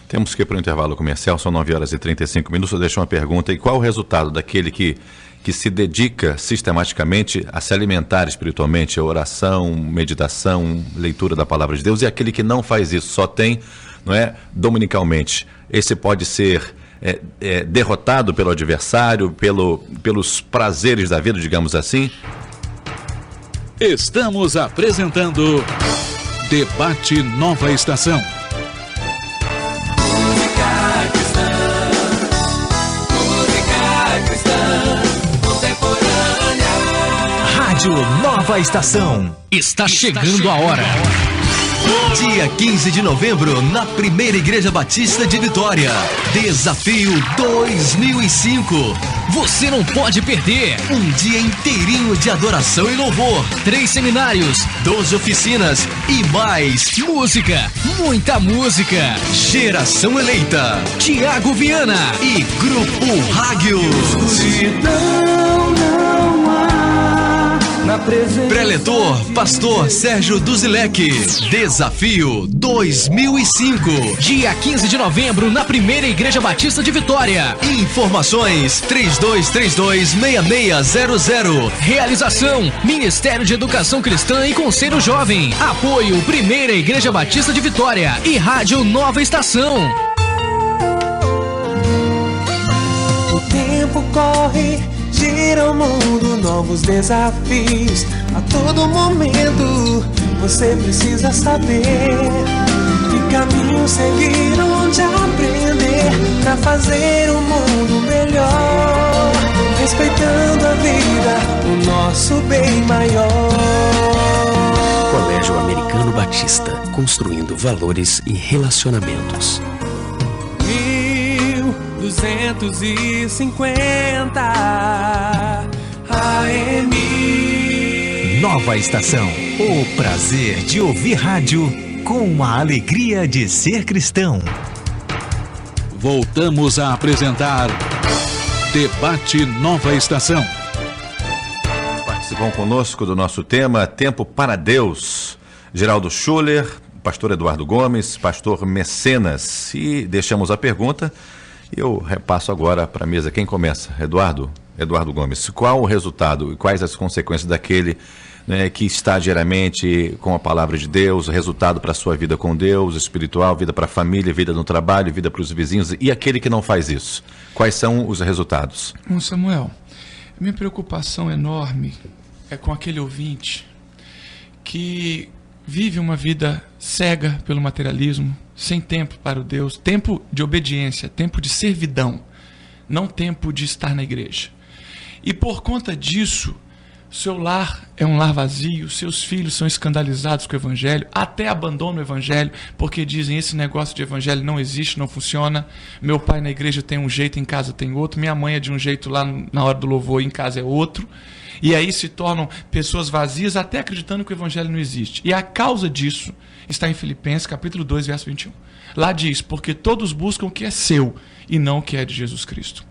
Speaker 2: Temos que ir para o intervalo comercial, são 9h35. Eu deixo uma pergunta: e qual o resultado daquele que se dedica sistematicamente a se alimentar espiritualmente, a oração, meditação, leitura da palavra de Deus, e aquele que não faz isso, só tem, dominicalmente? Esse pode ser derrotado pelo adversário, pelos prazeres da vida, digamos assim?
Speaker 1: Estamos apresentando Debate Nova Estação.
Speaker 6: Rádio Nova Estação. Está chegando a hora. Dia 15 de novembro, na Primeira Igreja Batista de Vitória. Desafio 2005.
Speaker 7: Você não pode perder.
Speaker 6: Um dia inteirinho de adoração e louvor.
Speaker 7: 3 seminários,
Speaker 6: 12 oficinas e mais
Speaker 7: música, muita música.
Speaker 6: Geração Eleita,
Speaker 7: Tiago Viana
Speaker 6: e Grupo Hagios. Preletor, Pastor Sérgio Duzilek. Desafio 2005.
Speaker 7: Dia 15 de novembro, na Primeira Igreja Batista de Vitória.
Speaker 6: Informações 3232-6600.
Speaker 7: Realização: Ministério de Educação Cristã e Conselho Jovem. Apoio: Primeira Igreja Batista de Vitória e Rádio Nova Estação.
Speaker 8: O tempo corre, gira o mundo, novos desafios a todo momento. Você precisa saber que caminho seguir, onde aprender pra fazer um mundo melhor, respeitando a vida, o nosso bem maior.
Speaker 9: Colégio Americano Batista, construindo valores e relacionamentos.
Speaker 8: 1250 AM.
Speaker 6: Nova Estação. O prazer de ouvir rádio com a alegria de ser cristão.
Speaker 1: Voltamos a apresentar Debate Nova Estação.
Speaker 2: Participam conosco do nosso tema Tempo para Deus. Geraldo Schuller, pastor Eduardo Gomes, pastor Mecenas. E deixamos a pergunta e eu repasso agora para a mesa. Quem começa? Eduardo Gomes. Qual o resultado e quais as consequências daquele, né, que está diariamente com a palavra de Deus, resultado para a sua vida com Deus, espiritual, vida para a família, vida no trabalho, vida para os vizinhos, e aquele que não faz isso? Quais são os resultados?
Speaker 4: Samuel, minha preocupação enorme é com aquele ouvinte que vive uma vida cega pelo materialismo, sem tempo para o Deus, tempo de obediência, tempo de servidão, não tempo de estar na igreja. E por conta disso, seu lar é um lar vazio, seus filhos são escandalizados com o evangelho, até abandonam o evangelho, porque dizem: esse negócio de evangelho não existe, não funciona, meu pai na igreja tem um jeito, em casa tem outro, minha mãe é de um jeito lá na hora do louvor, em casa é outro. E aí se tornam pessoas vazias, até acreditando que o evangelho não existe. E a causa disso está em Filipenses, capítulo 2, verso 21. Lá diz: porque todos buscam o que é seu e não o que é de Jesus Cristo.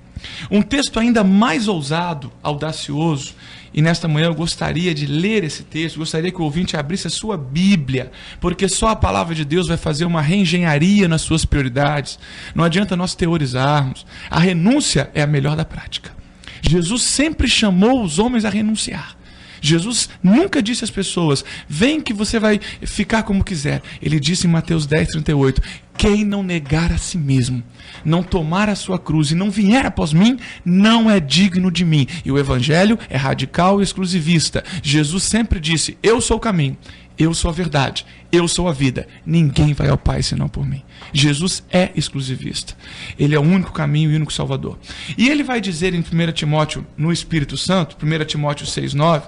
Speaker 4: Um texto ainda mais ousado, audacioso, e nesta manhã eu gostaria de ler esse texto, gostaria que o ouvinte abrisse a sua Bíblia, porque só a palavra de Deus vai fazer uma reengenharia nas suas prioridades. Não adianta nós teorizarmos. A renúncia é a melhor da prática. Jesus sempre chamou os homens a renunciar. Jesus nunca disse às pessoas: vem que você vai ficar como quiser. Ele disse em Mateus 10:38, quem não negar a si mesmo, não tomar a sua cruz e não vier após mim, não é digno de mim. E o evangelho é radical e exclusivista. Jesus sempre disse: eu sou o caminho, eu sou a verdade, eu sou a vida. Ninguém vai ao Pai senão por mim. Jesus é exclusivista. Ele é o único caminho e o único Salvador. E ele vai dizer em 1 Timóteo, no Espírito Santo, 1 Timóteo 6,9,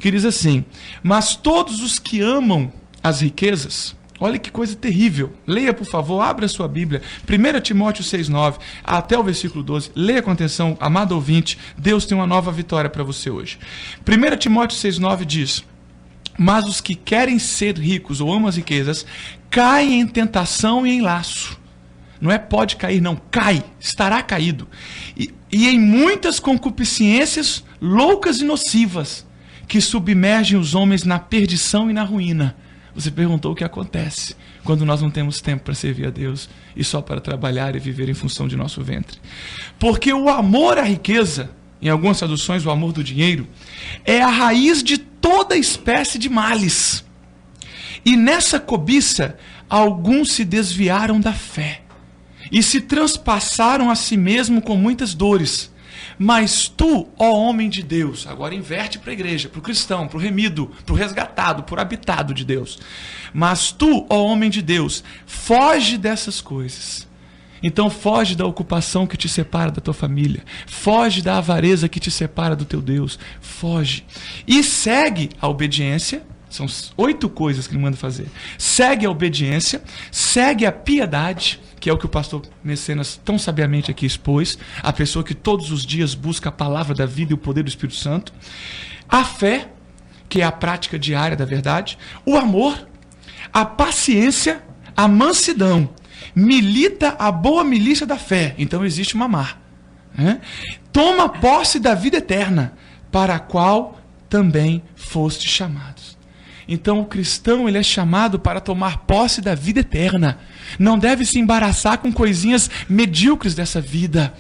Speaker 4: que diz assim: mas todos os que amam as riquezas, olha que coisa terrível. Leia, por favor, abra a sua Bíblia. 1 Timóteo 6,9 até o versículo 12. Leia com atenção, amado ouvinte. Deus tem uma nova vitória para você hoje. 1 Timóteo 6,9 diz: mas os que querem ser ricos ou amam as riquezas caem em tentação e em laço. Não é pode cair, não, cai, estará caído. E em muitas concupiscências loucas e nocivas, que submergem os homens na perdição e na ruína. Você perguntou o que acontece quando nós não temos tempo para servir a Deus e só para trabalhar e viver em função de nosso ventre. Porque o amor à riqueza, em algumas traduções o amor do dinheiro, é a raiz de toda espécie de males. E nessa cobiça, alguns se desviaram da fé e se transpassaram a si mesmo com muitas dores. Mas tu, ó homem de Deus, agora inverte para a igreja, para o cristão, para o remido, para o resgatado, para o habitado de Deus. Mas tu, ó homem de Deus, foge dessas coisas. Então foge da ocupação que te separa da tua família. Foge da avareza que te separa do teu Deus. Foge. E segue a obediência, São 8 coisas que ele manda fazer. Segue a obediência, segue a piedade, que é o que o pastor Mecenas tão sabiamente aqui expôs, a pessoa que todos os dias busca a palavra da vida e o poder do Espírito Santo. A fé, que é a prática diária da verdade. O amor, a paciência, a mansidão. Milita a boa milícia da fé. Então existe um amar. Toma posse da vida eterna, para a qual também foste chamados. Então o cristão, ele é chamado para tomar posse da vida eterna. Não deve se embaraçar com coisinhas medíocres dessa vida.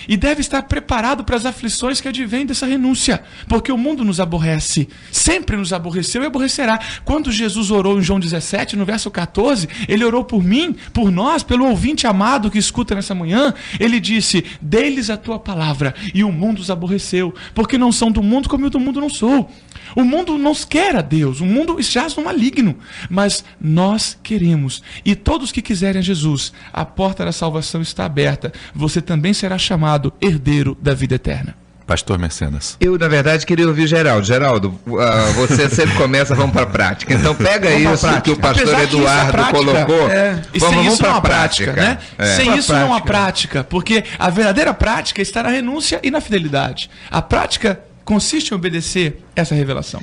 Speaker 4: E deve estar preparado para as aflições que advêm dessa renúncia. Porque o mundo nos aborrece. Sempre nos aborreceu e aborrecerá. Quando Jesus orou em João 17, no verso 14, ele orou por mim, por nós, pelo ouvinte amado que escuta nessa manhã. Ele disse, dê-lhes a tua palavra. E o mundo os aborreceu. Porque não são do mundo como eu do mundo não sou. O mundo não quer a Deus, o mundo jaz no maligno, mas nós queremos. E todos que quiserem a Jesus, a porta da salvação está aberta. Você também será chamado herdeiro da vida eterna.
Speaker 2: Pastor Mecenas.
Speaker 3: Eu, na verdade, queria ouvir Geraldo. Geraldo, você sempre começa, vamos para a prática. Então pega isso que o pastor Eduardo colocou.
Speaker 4: Vamos
Speaker 3: para
Speaker 4: a prática, né? Sem isso não há prática, porque a verdadeira prática está na renúncia e na fidelidade. A prática consiste em obedecer essa revelação.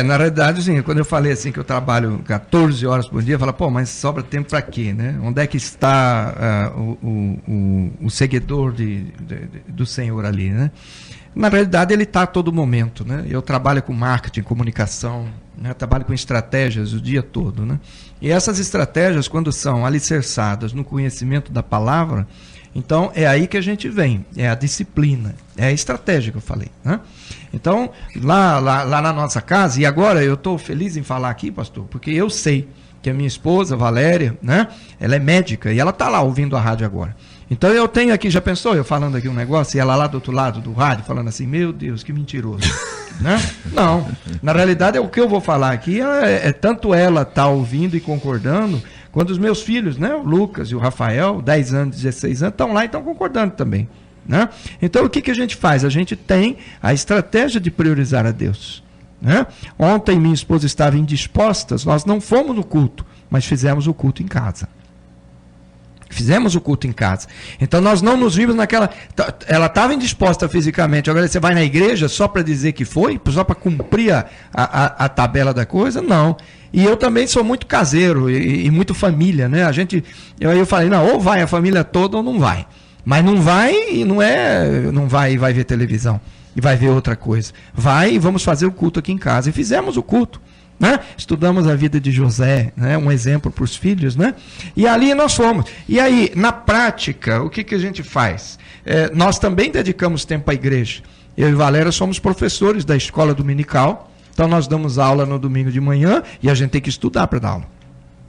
Speaker 5: Na realidade, assim, quando eu falei assim que eu trabalho 14 horas por dia, eu falo, mas sobra tempo para quê, né? Onde é que está o seguidor do Senhor ali, né? Na realidade, ele está a todo momento, né? Eu trabalho com marketing, comunicação, né? Trabalho com estratégias o dia todo, né? E essas estratégias, quando são alicerçadas no conhecimento da palavra, então é aí que a gente vem, é a disciplina, é a estratégia que eu falei, né? Então, lá na nossa casa, e agora eu estou feliz em falar aqui, pastor, porque eu sei que a minha esposa, Valéria, né, ela é médica e ela está lá ouvindo a rádio agora. Então eu tenho aqui, já pensou, eu falando aqui um negócio, e ela lá do outro lado do rádio, falando assim, meu Deus, que mentiroso. Né? Não, na realidade o que eu vou falar aqui tanto ela tá ouvindo e concordando, quando os meus filhos, né, o Lucas e o Rafael, 10 anos, 16 anos, estão lá e estão concordando também. Né? Então o que a gente faz? A gente tem a estratégia de priorizar a Deus. Né? Ontem minha esposa estava indispostas, nós não fomos no culto, mas fizemos o culto em casa. Fizemos o culto em casa. Então nós não nos vimos naquela... Ela estava indisposta fisicamente, agora você vai na igreja só para dizer que foi? Só para cumprir a tabela da coisa? Não. E eu também sou muito caseiro e muito família, né? Eu falei, não, ou vai a família toda ou não vai. Mas não vai e não vai e vai ver televisão e vai ver outra coisa. Vai e vamos fazer o culto aqui em casa. E fizemos o culto. Né? Estudamos a vida de José, né? Um exemplo para os filhos, né? E ali nós fomos. E aí, na prática, o que a gente faz? Nós também dedicamos tempo à igreja. Eu e Valéria somos professores da escola dominical, então nós damos aula no domingo de manhã e a gente tem que estudar para dar aula.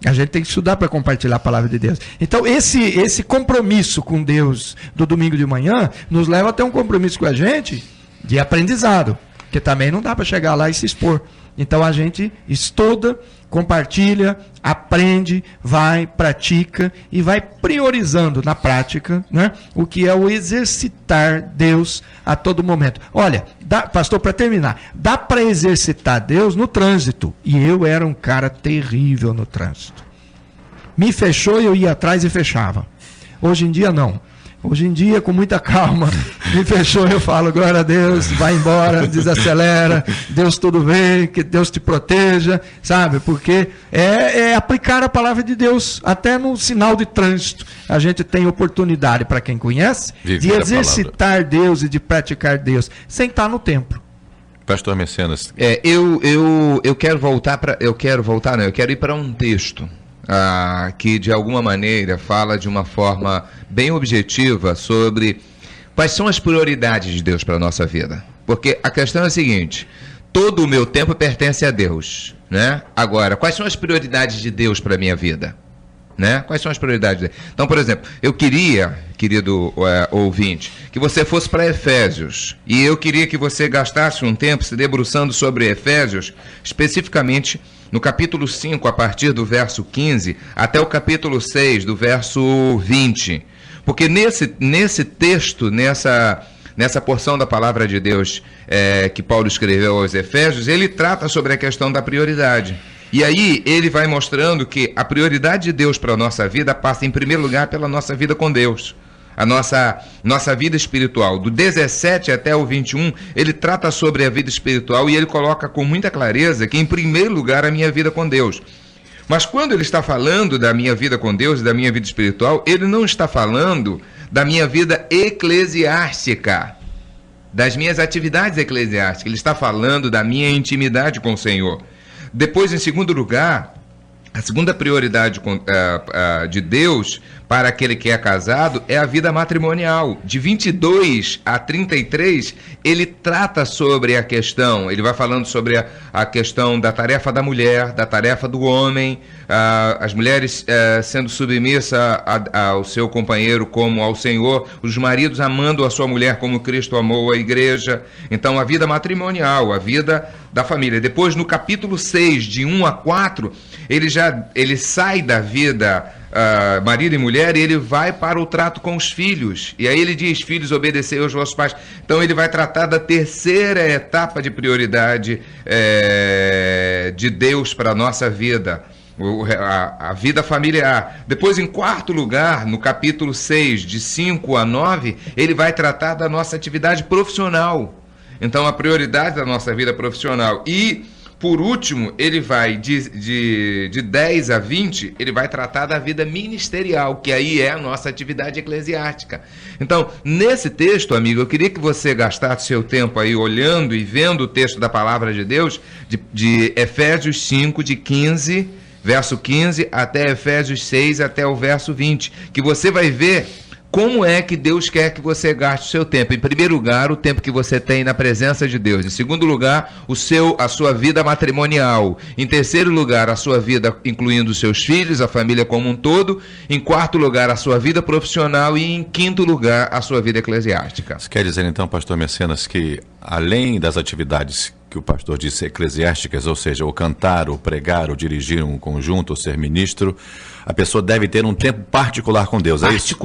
Speaker 5: A gente tem que estudar para compartilhar a palavra de Deus. Então, esse compromisso com Deus do domingo de manhã nos leva a ter um compromisso com a gente de aprendizado, porque também não dá para chegar lá e se expor. Então a gente estuda, compartilha, aprende, vai, pratica e vai priorizando na prática, né, o que é o exercitar Deus a todo momento. Olha, pastor, para terminar, dá para exercitar Deus no trânsito. E eu era um cara terrível no trânsito. Me fechou e eu ia atrás e fechava. Hoje em dia não. Hoje em dia, com muita calma, me fechou, eu falo, glória a Deus, vai embora, desacelera, Deus tudo bem, que Deus te proteja, sabe? Porque é aplicar a palavra de Deus, até no sinal de trânsito. A gente tem oportunidade, para quem conhece, de exercitar Deus e de praticar Deus, sem estar no templo.
Speaker 2: Pastor Mecenas.
Speaker 3: Eu quero ir para um texto. Que de alguma maneira fala de uma forma bem objetiva sobre quais são as prioridades de Deus para a nossa vida. Porque a questão é a seguinte: todo o meu tempo pertence a Deus, né? Agora, quais são as prioridades de Deus para a minha vida? Né? Quais são as prioridades dele? Então, por exemplo, eu queria, querido ouvinte, que você fosse para Efésios, e eu queria que você gastasse um tempo se debruçando sobre Efésios, especificamente no capítulo 5, a partir do verso 15, até o capítulo 6, do verso 20. Porque nesse texto, nessa porção da palavra de Deus que Paulo escreveu aos Efésios, ele trata sobre a questão da prioridade. E aí ele vai mostrando que a prioridade de Deus para a nossa vida passa em primeiro lugar pela nossa vida com Deus. A nossa vida espiritual. Do 17 até o 21, ele trata sobre a vida espiritual e ele coloca com muita clareza que em primeiro lugar a minha vida com Deus. Mas quando ele está falando da minha vida com Deus e da minha vida espiritual, ele não está falando da minha vida eclesiástica, das minhas atividades eclesiásticas. Ele está falando da minha intimidade com o Senhor. Depois, em segundo lugar, a segunda prioridade de Deus para aquele que é casado é a vida matrimonial. De 22 a 33, ele trata sobre a questão, ele vai falando sobre a questão da tarefa da mulher, da tarefa do homem, as mulheres sendo submissas ao seu companheiro como ao Senhor, os maridos amando a sua mulher como Cristo amou a igreja. Então, a vida matrimonial, a vida da família. Depois, no capítulo 6, de 1 a 4, ele sai da vida marido e mulher, e ele vai para o trato com os filhos. E aí ele diz: filhos, obedecei aos vossos pais. Então ele vai tratar da terceira etapa de prioridade de Deus para a nossa vida, a vida familiar. Depois, em quarto lugar, no capítulo 6, de 5 a 9, ele vai tratar da nossa atividade profissional. Então, a prioridade da nossa vida profissional. E, por último, ele vai de 10 a 20, ele vai tratar da vida ministerial, que aí é a nossa atividade eclesiástica. Então, nesse texto, amigo, eu queria que você gastasse seu tempo aí olhando e vendo o texto da Palavra de Deus, de Efésios 5, de 15, verso 15, até Efésios 6, até o verso 20, que você vai ver como é que Deus quer que você gaste o seu tempo. Em primeiro lugar, o tempo que você tem na presença de Deus. Em segundo lugar, a sua vida matrimonial. Em terceiro lugar, a sua vida incluindo os seus filhos, a família como um todo. Em quarto lugar, a sua vida profissional. E em quinto lugar, a sua vida eclesiástica.
Speaker 2: Isso quer dizer então, pastor Mecenas, que além das atividades que o pastor disse eclesiásticas, ou seja, o cantar, o pregar, o dirigir um conjunto, o ser ministro, a pessoa deve ter um tempo particular com Deus, é isso?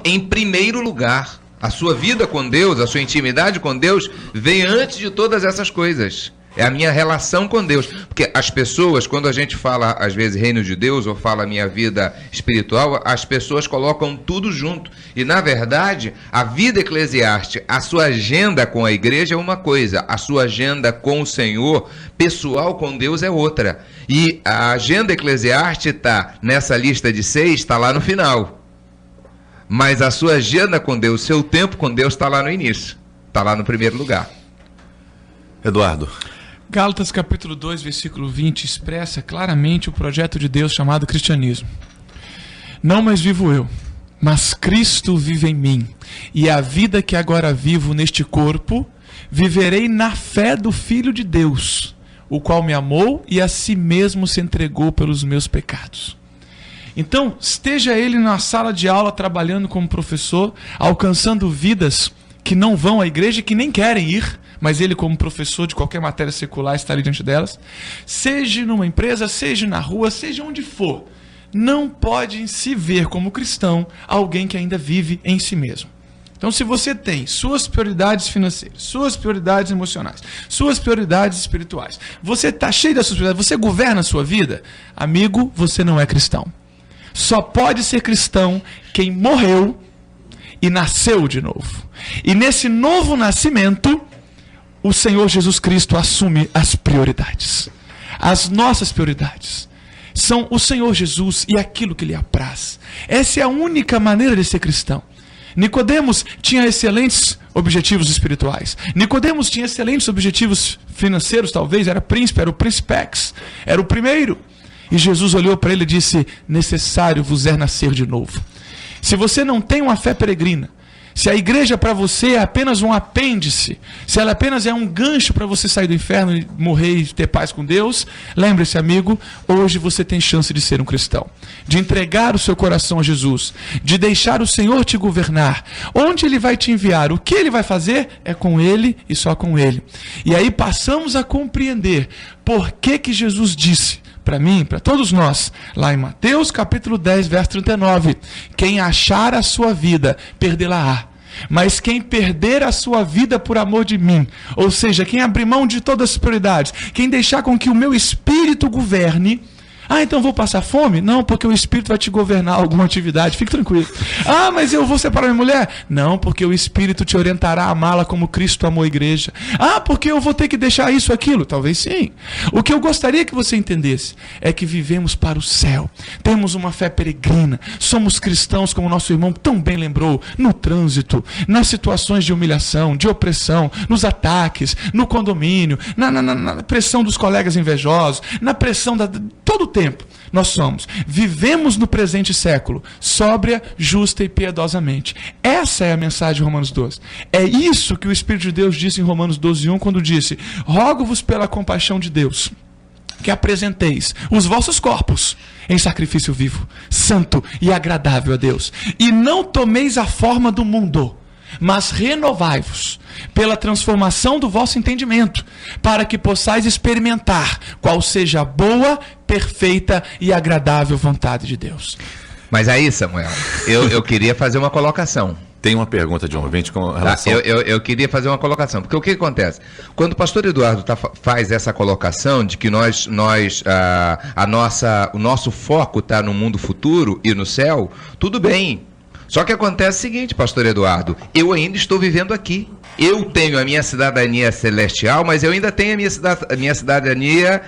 Speaker 3: Em primeiro lugar. A sua vida com Deus, a sua intimidade com Deus, vem antes de todas essas coisas. É a minha relação com Deus. Porque as pessoas, quando a gente fala, às vezes, reino de Deus, ou fala minha vida espiritual, as pessoas colocam tudo junto. E, na verdade, a vida eclesiástica, a sua agenda com a igreja é uma coisa, a sua agenda com o Senhor, pessoal com Deus, é outra. E a agenda eclesiástica está nessa lista de 6, está lá no final. Mas a sua agenda com Deus, seu tempo com Deus está lá no início, está lá no primeiro lugar.
Speaker 2: Eduardo.
Speaker 4: Gálatas capítulo 2, versículo 20, expressa claramente o projeto de Deus chamado cristianismo. Não mais vivo eu, mas Cristo vive em mim. E a vida que agora vivo neste corpo, viverei na fé do Filho de Deus, o qual me amou e a si mesmo se entregou pelos meus pecados. Então, esteja ele na sala de aula trabalhando como professor, alcançando vidas que não vão à igreja e que nem querem ir, mas ele, como professor de qualquer matéria secular, está ali diante delas. Seja numa empresa, seja na rua, seja onde for, não pode se ver como cristão alguém que ainda vive em si mesmo. Então, se você tem suas prioridades financeiras, suas prioridades emocionais, suas prioridades espirituais, você está cheio dessas prioridades, você governa a sua vida, amigo, você não é cristão. Só pode ser cristão quem morreu e nasceu de novo. E nesse novo nascimento, o Senhor Jesus Cristo assume as prioridades. As nossas prioridades são o Senhor Jesus e aquilo que lhe apraz. Essa é a única maneira de ser cristão. Nicodemos tinha excelentes objetivos espirituais. Nicodemos tinha excelentes objetivos financeiros, talvez. Era príncipe, era o príncipex, era o primeiro. E Jesus olhou para ele e disse: necessário vos é nascer de novo. Se você não tem uma fé peregrina, se a igreja para você é apenas um apêndice, se ela apenas é um gancho para você sair do inferno e morrer e ter paz com Deus, lembre-se, amigo, hoje você tem chance de ser um cristão, de entregar o seu coração a Jesus, de deixar o Senhor te governar. Onde Ele vai te enviar, o que Ele vai fazer, é com Ele e só com Ele. E aí passamos a compreender por que Jesus disse, para mim, para todos nós, lá em Mateus capítulo 10, verso 39, quem achar a sua vida, perdê-la-á. Mas quem perder a sua vida por amor de mim, ou seja, quem abrir mão de todas as prioridades, quem deixar com que o meu espírito governe. Ah, então vou passar fome? Não, porque o Espírito vai te governar alguma atividade. Fique tranquilo. Ah, mas eu vou separar minha mulher? Não, porque o Espírito te orientará a amá-la como Cristo amou a igreja. Ah, porque eu vou ter que deixar isso, aquilo? Talvez sim. O que eu gostaria que você entendesse é que vivemos para o céu. Temos uma fé peregrina. Somos cristãos, como nosso irmão tão bem lembrou, no trânsito, nas situações de humilhação, de opressão, nos ataques, no condomínio, na pressão dos colegas invejosos, na pressão todo o tempo. Nós somos, vivemos no presente século, sóbria, justa e piedosamente. Essa é a mensagem de Romanos 12. É isso que o Espírito de Deus disse em Romanos 12:1, quando disse: rogo-vos pela compaixão de Deus, que apresenteis os vossos corpos em sacrifício vivo, santo e agradável a Deus, e não tomeis a forma do mundo, mas renovai-vos pela transformação do vosso entendimento, para que possais experimentar qual seja a boa, perfeita e agradável vontade de Deus.
Speaker 3: Mas aí, Samuel, eu queria fazer uma colocação.
Speaker 2: Tem uma pergunta de um ouvinte com relação...
Speaker 3: Eu queria fazer uma colocação, porque o que acontece? Quando o pastor Eduardo faz essa colocação de que o nosso foco está no mundo futuro e no céu, tudo bem. Só que acontece o seguinte, pastor Eduardo, eu ainda estou vivendo aqui. Eu tenho a minha cidadania celestial, mas eu ainda tenho a minha cidadania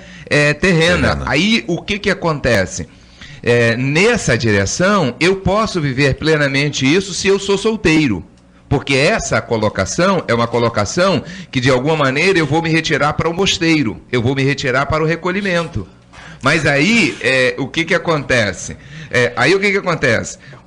Speaker 3: terrena. Aí o que acontece? Nessa direção, eu posso viver plenamente isso se eu sou solteiro. Porque essa colocação é uma colocação que, de alguma maneira, eu vou me retirar para o mosteiro. Eu vou me retirar para o recolhimento. Mas aí, o que acontece?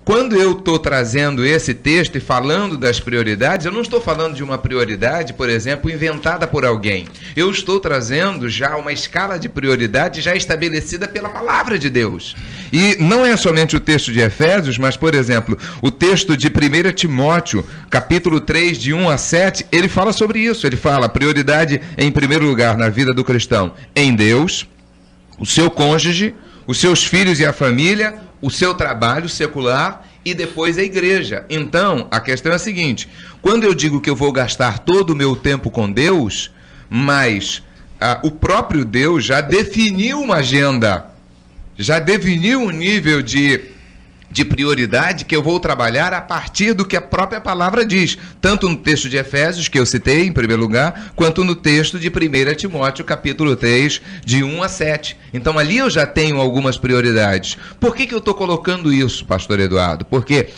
Speaker 3: Quando eu estou trazendo esse texto e falando das prioridades, eu não estou falando de uma prioridade, por exemplo, inventada por alguém. Eu estou trazendo já uma escala de prioridade já estabelecida pela palavra de Deus. E não é somente o texto de Efésios, mas, por exemplo, o texto de 1 Timóteo, capítulo 3, de 1 a 7, ele fala sobre isso. Ele fala prioridade, em primeiro lugar, na vida do cristão, em Deus, o seu cônjuge, os seus filhos e a família, o seu trabalho secular e depois a igreja. Então, a questão é a seguinte: quando eu digo que eu vou gastar todo o meu tempo com Deus, mas o próprio Deus já definiu uma agenda, já definiu um nível de prioridade que eu vou trabalhar a partir do que a própria palavra diz, tanto no texto de Efésios, que eu citei em primeiro lugar, quanto no texto de 1 Timóteo, capítulo 3, de 1 a 7. Então ali eu já tenho algumas prioridades. Por que eu estou colocando isso, pastor Eduardo? Porque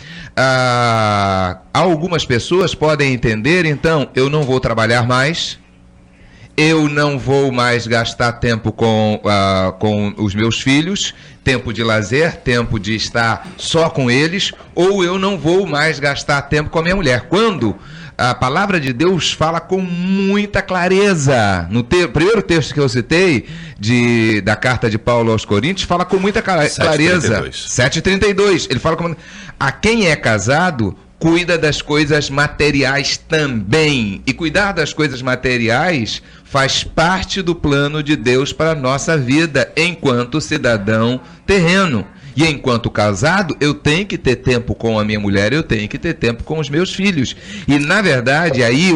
Speaker 3: algumas pessoas podem entender, então, eu não vou trabalhar mais, eu não vou mais gastar tempo com os meus filhos, tempo de lazer, tempo de estar só com eles, ou eu não vou mais gastar tempo com a minha mulher. Quando a palavra de Deus fala com muita clareza, no primeiro texto que eu citei, da carta de Paulo aos Coríntios, fala com muita clareza. 7:32. Ele fala a quem é casado, cuida das coisas materiais também. E cuidar das coisas materiais faz parte do plano de Deus para a nossa vida, enquanto cidadão terreno. E enquanto casado, eu tenho que ter tempo com a minha mulher, eu tenho que ter tempo com os meus filhos. E, na verdade, aí,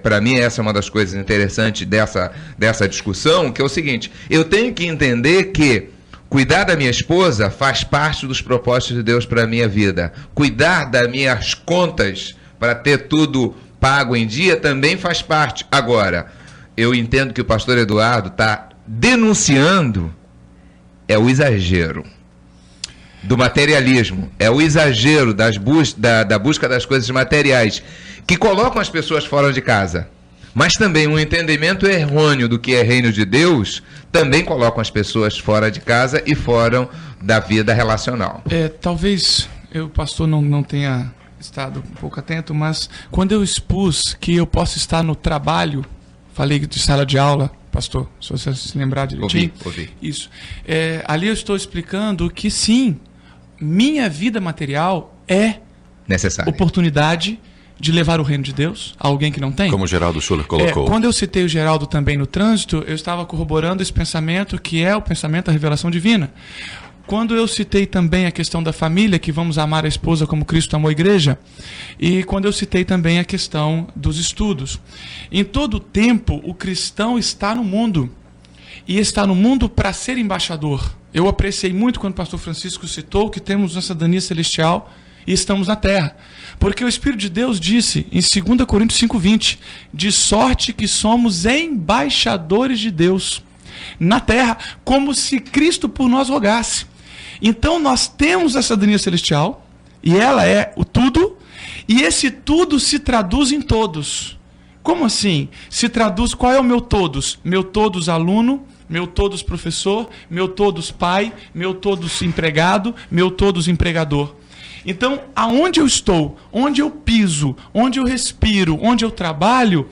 Speaker 3: para mim, essa é uma das coisas interessantes dessa discussão, que é o seguinte: eu tenho que entender que cuidar da minha esposa faz parte dos propósitos de Deus para a minha vida. Cuidar das minhas contas para ter tudo pago em dia também faz parte. Agora, eu entendo que o pastor Eduardo está denunciando o exagero do materialismo, é o exagero da busca das coisas materiais, que colocam as pessoas fora de casa. Mas também um entendimento errôneo do que é reino de Deus também colocam as pessoas fora de casa e fora da vida relacional.
Speaker 4: Talvez o pastor não tenha estado um pouco atento, mas quando eu expus que eu posso estar no trabalho, falei de sala de aula, pastor, se você se lembrar direitinho.
Speaker 3: Ouvi.
Speaker 4: Isso. Ali eu estou explicando que sim, minha vida material é
Speaker 3: necessária,
Speaker 4: oportunidade de levar o reino de Deus a alguém que não tem.
Speaker 2: Como o Geraldo Schuller colocou.
Speaker 4: Quando eu citei o Geraldo também no trânsito, eu estava corroborando esse pensamento, que é o pensamento da revelação divina. quando eu citei também a questão da família, que vamos amar a esposa como Cristo amou a igreja, e quando eu citei também a questão dos estudos. Em todo tempo, o cristão está no mundo, e está no mundo para ser embaixador. Eu apreciei muito quando o pastor Francisco citou que temos nossa cidadania celestial e estamos na terra. Porque o Espírito de Deus disse em 2 Coríntios 5:20, de sorte que somos embaixadores de Deus na terra, como se Cristo por nós rogasse. Então nós temos a cidadania celestial, e ela é o tudo, e esse tudo se traduz em todos. Como assim? Se traduz, qual é o meu todos? Meu todos aluno, meu todos professor, meu todos pai, meu todos empregado, meu todos empregador. Então, aonde eu estou, onde eu piso, onde eu respiro, onde eu trabalho,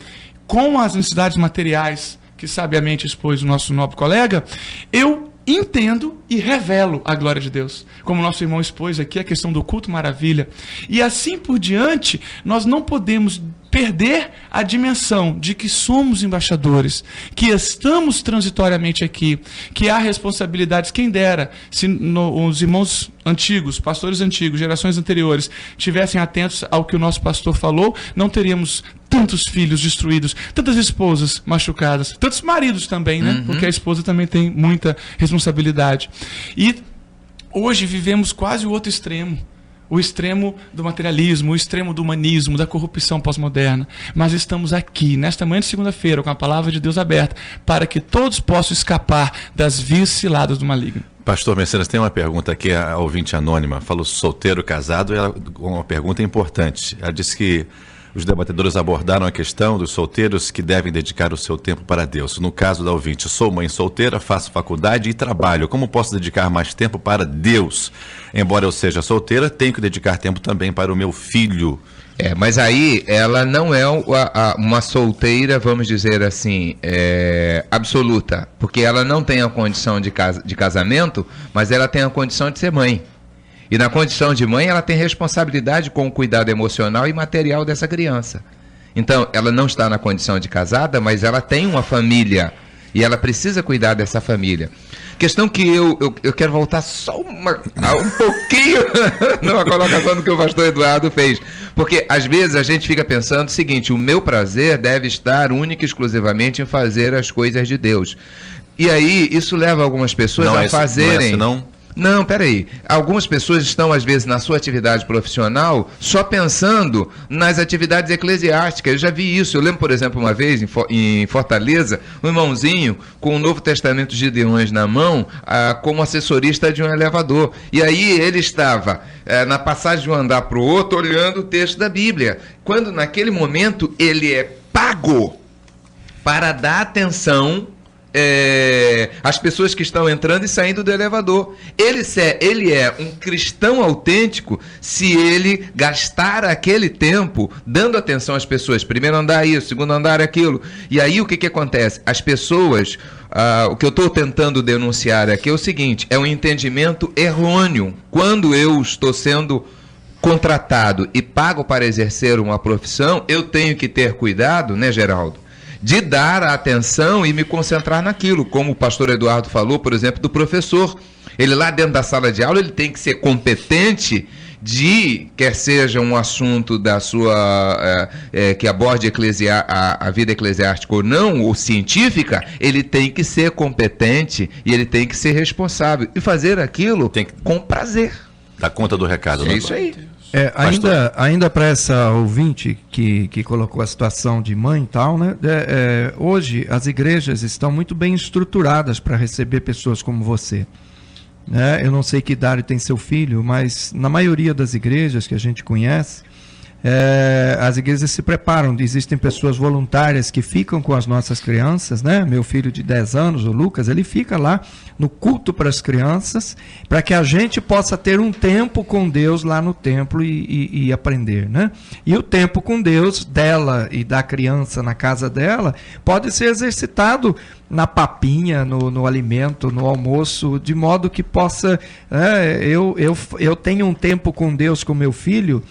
Speaker 4: com as necessidades materiais que sabiamente expôs o nosso nobre colega, eu entendo e revelo a glória de Deus. Como nosso irmão expôs aqui, a questão do culto maravilha. E assim por diante, nós não podemos perder a dimensão de que somos embaixadores, que estamos transitoriamente aqui, que há responsabilidades. Quem dera se os irmãos antigos, pastores antigos, gerações anteriores, estivessem atentos ao que o nosso pastor falou, não teríamos tantos filhos destruídos, tantas esposas machucadas, tantos maridos também, né? Porque a esposa também tem muita responsabilidade. E hoje vivemos quase o outro extremo. O extremo do materialismo, o extremo do humanismo, da corrupção pós-moderna. Mas estamos aqui, nesta manhã de segunda-feira, com a palavra de Deus aberta, para que todos possam escapar das vias ciladas do maligno.
Speaker 2: Pastor Messias, tem uma pergunta aqui, a ouvinte anônima, falou solteiro, casado, e uma pergunta importante. Ela disse que os debatedores abordaram a questão dos solteiros que devem dedicar o seu tempo para Deus. No caso da ouvinte, sou mãe solteira, faço faculdade e trabalho. Como posso dedicar mais tempo para Deus? Embora eu seja solteira, tenho que dedicar tempo também para o meu filho.
Speaker 3: Mas aí ela não é uma solteira, vamos dizer assim, absoluta. Porque ela não tem a condição de casamento, mas ela tem a condição de ser mãe. E na condição de mãe, ela tem responsabilidade com o cuidado emocional e material dessa criança. Então, ela não está na condição de casada, mas ela tem uma família. E ela precisa cuidar dessa família. Questão que eu quero voltar só um pouquinho numa colocação do que o pastor Eduardo fez. Porque, às vezes, a gente fica pensando o seguinte, o meu prazer deve estar única e exclusivamente em fazer as coisas de Deus. E aí, isso leva algumas pessoas a fazerem... Não, peraí. Algumas pessoas estão, às vezes, na sua atividade profissional só pensando nas atividades eclesiásticas. Eu já vi isso. Eu lembro, por exemplo, uma vez em Fortaleza, um irmãozinho com o Novo Testamento de Gideões na mão, como assessorista de um elevador. E aí ele estava na passagem de um andar para o outro, olhando o texto da Bíblia. Quando, naquele momento, ele é pago para dar atenção as pessoas que estão entrando e saindo do elevador. Ele é um cristão autêntico se ele gastar aquele tempo dando atenção às pessoas. Primeiro andar isso, segundo andar aquilo. E aí o que acontece? As pessoas, o que eu estou tentando denunciar aqui é o seguinte, é um entendimento errôneo. Quando eu estou sendo contratado e pago para exercer uma profissão, eu tenho que ter cuidado, né, Geraldo? De dar a atenção e me concentrar naquilo, como o pastor Eduardo falou, por exemplo, do professor. Ele lá dentro da sala de aula, ele tem que ser competente quer seja um assunto da sua, que aborde a vida eclesiástica ou não, ou científica, ele tem que ser competente e ele tem que ser responsável e fazer aquilo com prazer.
Speaker 2: Dá conta do recado.
Speaker 3: É isso aí.
Speaker 5: Ainda para essa ouvinte que colocou a situação de mãe e tal, né? Hoje as igrejas estão muito bem estruturadas para receber pessoas como você. Né? Eu não sei que idade tem seu filho, mas na maioria das igrejas que a gente conhece, as igrejas se preparam. Existem pessoas voluntárias que ficam com as nossas crianças, né? Meu filho de 10 anos, o Lucas, ele fica lá no culto para as crianças, para que a gente possa ter um tempo com Deus lá no templo e aprender, né? E o tempo com Deus dela e da criança na casa dela pode ser exercitado na papinha, no alimento, no almoço, de modo que possa... eu tenho um tempo com Deus com meu filho,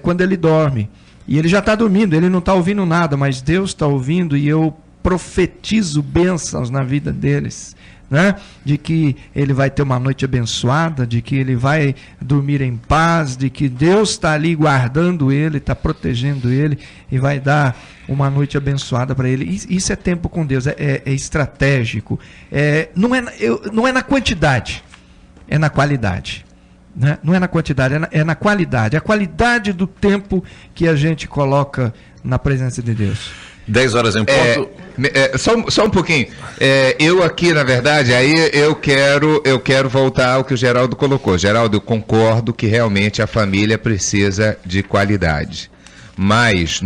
Speaker 5: quando ele dorme, e ele já está dormindo, ele não está ouvindo nada, mas Deus está ouvindo, e eu profetizo bênçãos na vida deles, né? De que ele vai ter uma noite abençoada, de que ele vai dormir em paz, de que Deus está ali guardando ele, está protegendo ele e vai dar uma noite abençoada para ele. Isso é tempo com Deus, é estratégico. Não é na quantidade, é na qualidade. Né? Não é na quantidade, é na qualidade. A qualidade do tempo que a gente coloca na presença de Deus.
Speaker 2: 10 horas em ponto.
Speaker 3: Só um pouquinho. Eu aqui, na verdade, aí eu quero voltar ao que o Geraldo colocou. Geraldo, eu concordo que realmente a família precisa de qualidade. Mas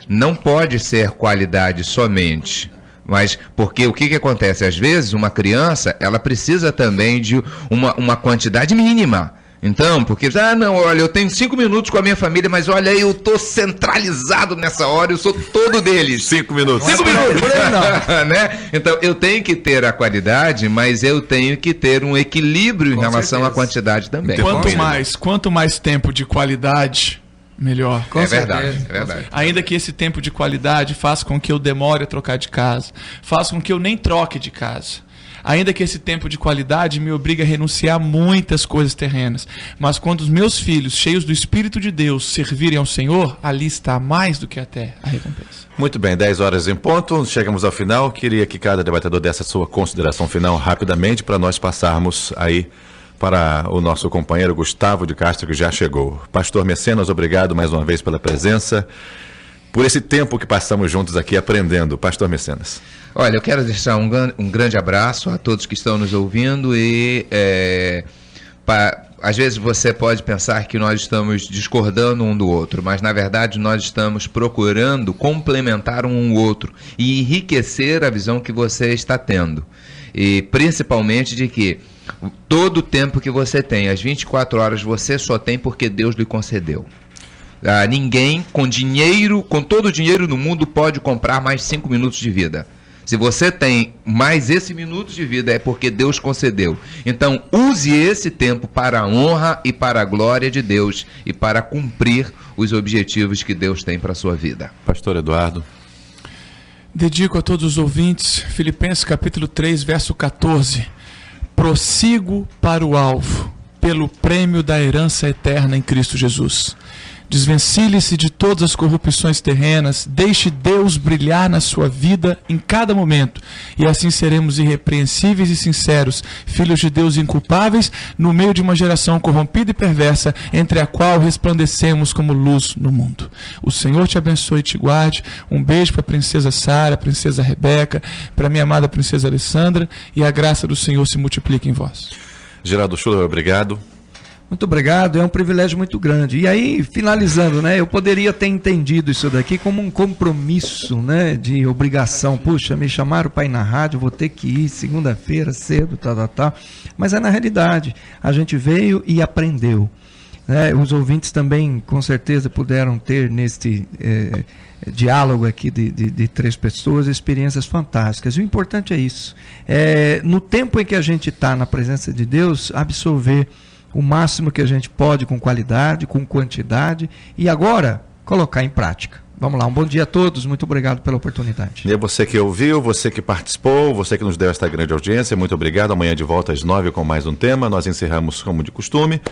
Speaker 3: não pode ser qualidade somente. Mas porque o que acontece? Às vezes uma criança, ela precisa também de uma quantidade mínima. Então, porque, olha, eu tenho 5 minutos com a minha família, mas olha, eu tô centralizado nessa hora, eu sou todo deles.
Speaker 2: 5 minutos.
Speaker 3: 5 minutos, não. Né? Então, eu tenho que ter a qualidade, mas eu tenho que ter um equilíbrio em relação à quantidade também.
Speaker 4: Quanto mais tempo de qualidade, melhor.
Speaker 3: É verdade.
Speaker 4: Ainda que esse tempo de qualidade faça com que eu demore a trocar de casa, faça com que eu nem troque de casa. Ainda que esse tempo de qualidade me obrigue a renunciar a muitas coisas terrenas. Mas quando os meus filhos, cheios do Espírito de Deus, servirem ao Senhor, ali está mais do que até a recompensa.
Speaker 2: Muito bem, 10 horas em ponto, chegamos ao final. Queria que cada debatedor desse a sua consideração final rapidamente para nós passarmos aí para o nosso companheiro Gustavo de Castro, que já chegou. Pastor Mecenas, obrigado mais uma vez pela presença, por esse tempo que passamos juntos aqui aprendendo. Pastor Mecenas.
Speaker 3: Olha, eu quero deixar um grande abraço a todos que estão nos ouvindo e às vezes você pode pensar que nós estamos discordando um do outro, mas na verdade nós estamos procurando complementar um ao outro e enriquecer a visão que você está tendo. E principalmente de que todo o tempo que você tem, as 24 horas, você só tem porque Deus lhe concedeu. Ninguém com todo o dinheiro no mundo pode comprar mais 5 minutos de vida. Se você tem mais esse minuto de vida, é porque Deus concedeu. Então, use esse tempo para a honra e para a glória de Deus e para cumprir os objetivos que Deus tem para a sua vida.
Speaker 2: Pastor Eduardo.
Speaker 4: Dedico a todos os ouvintes, Filipenses capítulo 3, verso 14. Prossigo para o alvo, pelo prêmio da herança eterna em Cristo Jesus. Desvencilhe-se de todas as corrupções terrenas, deixe Deus brilhar na sua vida em cada momento, e assim seremos irrepreensíveis e sinceros, filhos de Deus inculpáveis, no meio de uma geração corrompida e perversa, entre a qual resplandecemos como luz no mundo. O Senhor te abençoe e te guarde. Um beijo para a princesa Sara, a princesa Rebeca, para a minha amada princesa Alessandra, e a graça do Senhor se multiplique em vós.
Speaker 2: Geraldo Schuller, obrigado.
Speaker 5: Muito obrigado, é um privilégio muito grande. E aí, finalizando, né, eu poderia ter entendido isso daqui como um compromisso, né, de obrigação. Puxa, me chamaram para ir na rádio, vou ter que ir segunda-feira cedo, tal. Mas na realidade, a gente veio e aprendeu. Né? Os ouvintes também, com certeza, puderam ter neste diálogo aqui de 3 pessoas, experiências fantásticas. E o importante é isso. No tempo em que a gente está na presença de Deus, absorver o máximo que a gente pode com qualidade, com quantidade e agora colocar em prática. Vamos lá, um bom dia a todos, muito obrigado pela oportunidade.
Speaker 2: E você que ouviu, você que participou, você que nos deu esta grande audiência, muito obrigado. Amanhã de volta às 9 com mais um tema. Nós encerramos como de costume,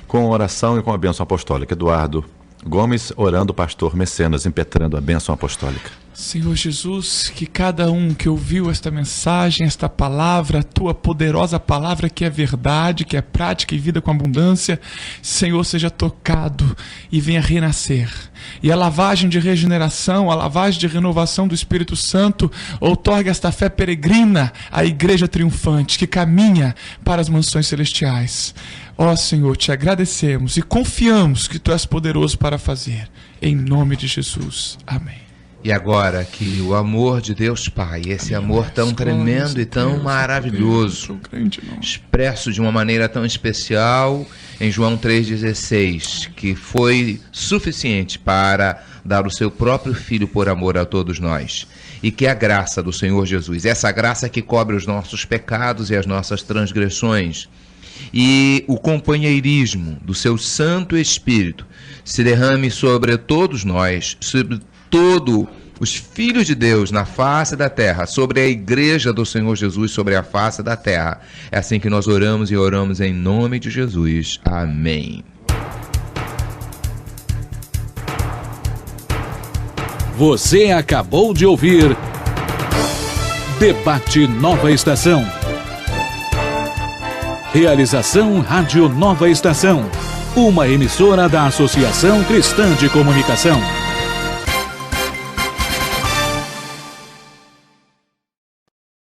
Speaker 2: com oração e com a bênção apostólica. Eduardo Gomes orando o pastor Mecenas, impetrando a bênção apostólica.
Speaker 4: Senhor Jesus, que cada um que ouviu esta mensagem, esta palavra, a tua poderosa palavra que é verdade, que é prática e vida com abundância, Senhor, seja tocado e venha renascer. E a lavagem de regeneração, a lavagem de renovação do Espírito Santo, outorgue esta fé peregrina à igreja triunfante que caminha para as mansões celestiais. Ó Senhor, te agradecemos e confiamos que tu és poderoso para fazer. Em nome de Jesus. Amém.
Speaker 3: E agora que o amor de Deus Pai, esse amor tão tremendo e tão maravilhoso, expresso de uma maneira tão especial em João 3,16, que foi suficiente para dar o seu próprio Filho por amor a todos nós. E que a graça do Senhor Jesus, essa graça que cobre os nossos pecados e as nossas transgressões, e o companheirismo do seu Santo Espírito se derrame sobre todos nós, sobre todo os filhos de Deus na face da terra, sobre a igreja do Senhor Jesus sobre a face da terra. É assim que nós oramos e oramos em nome de Jesus. Amém.
Speaker 1: Você acabou de ouvir Debate Nova Estação. Realização Rádio Nova Estação, uma emissora da Associação Cristã de Comunicação.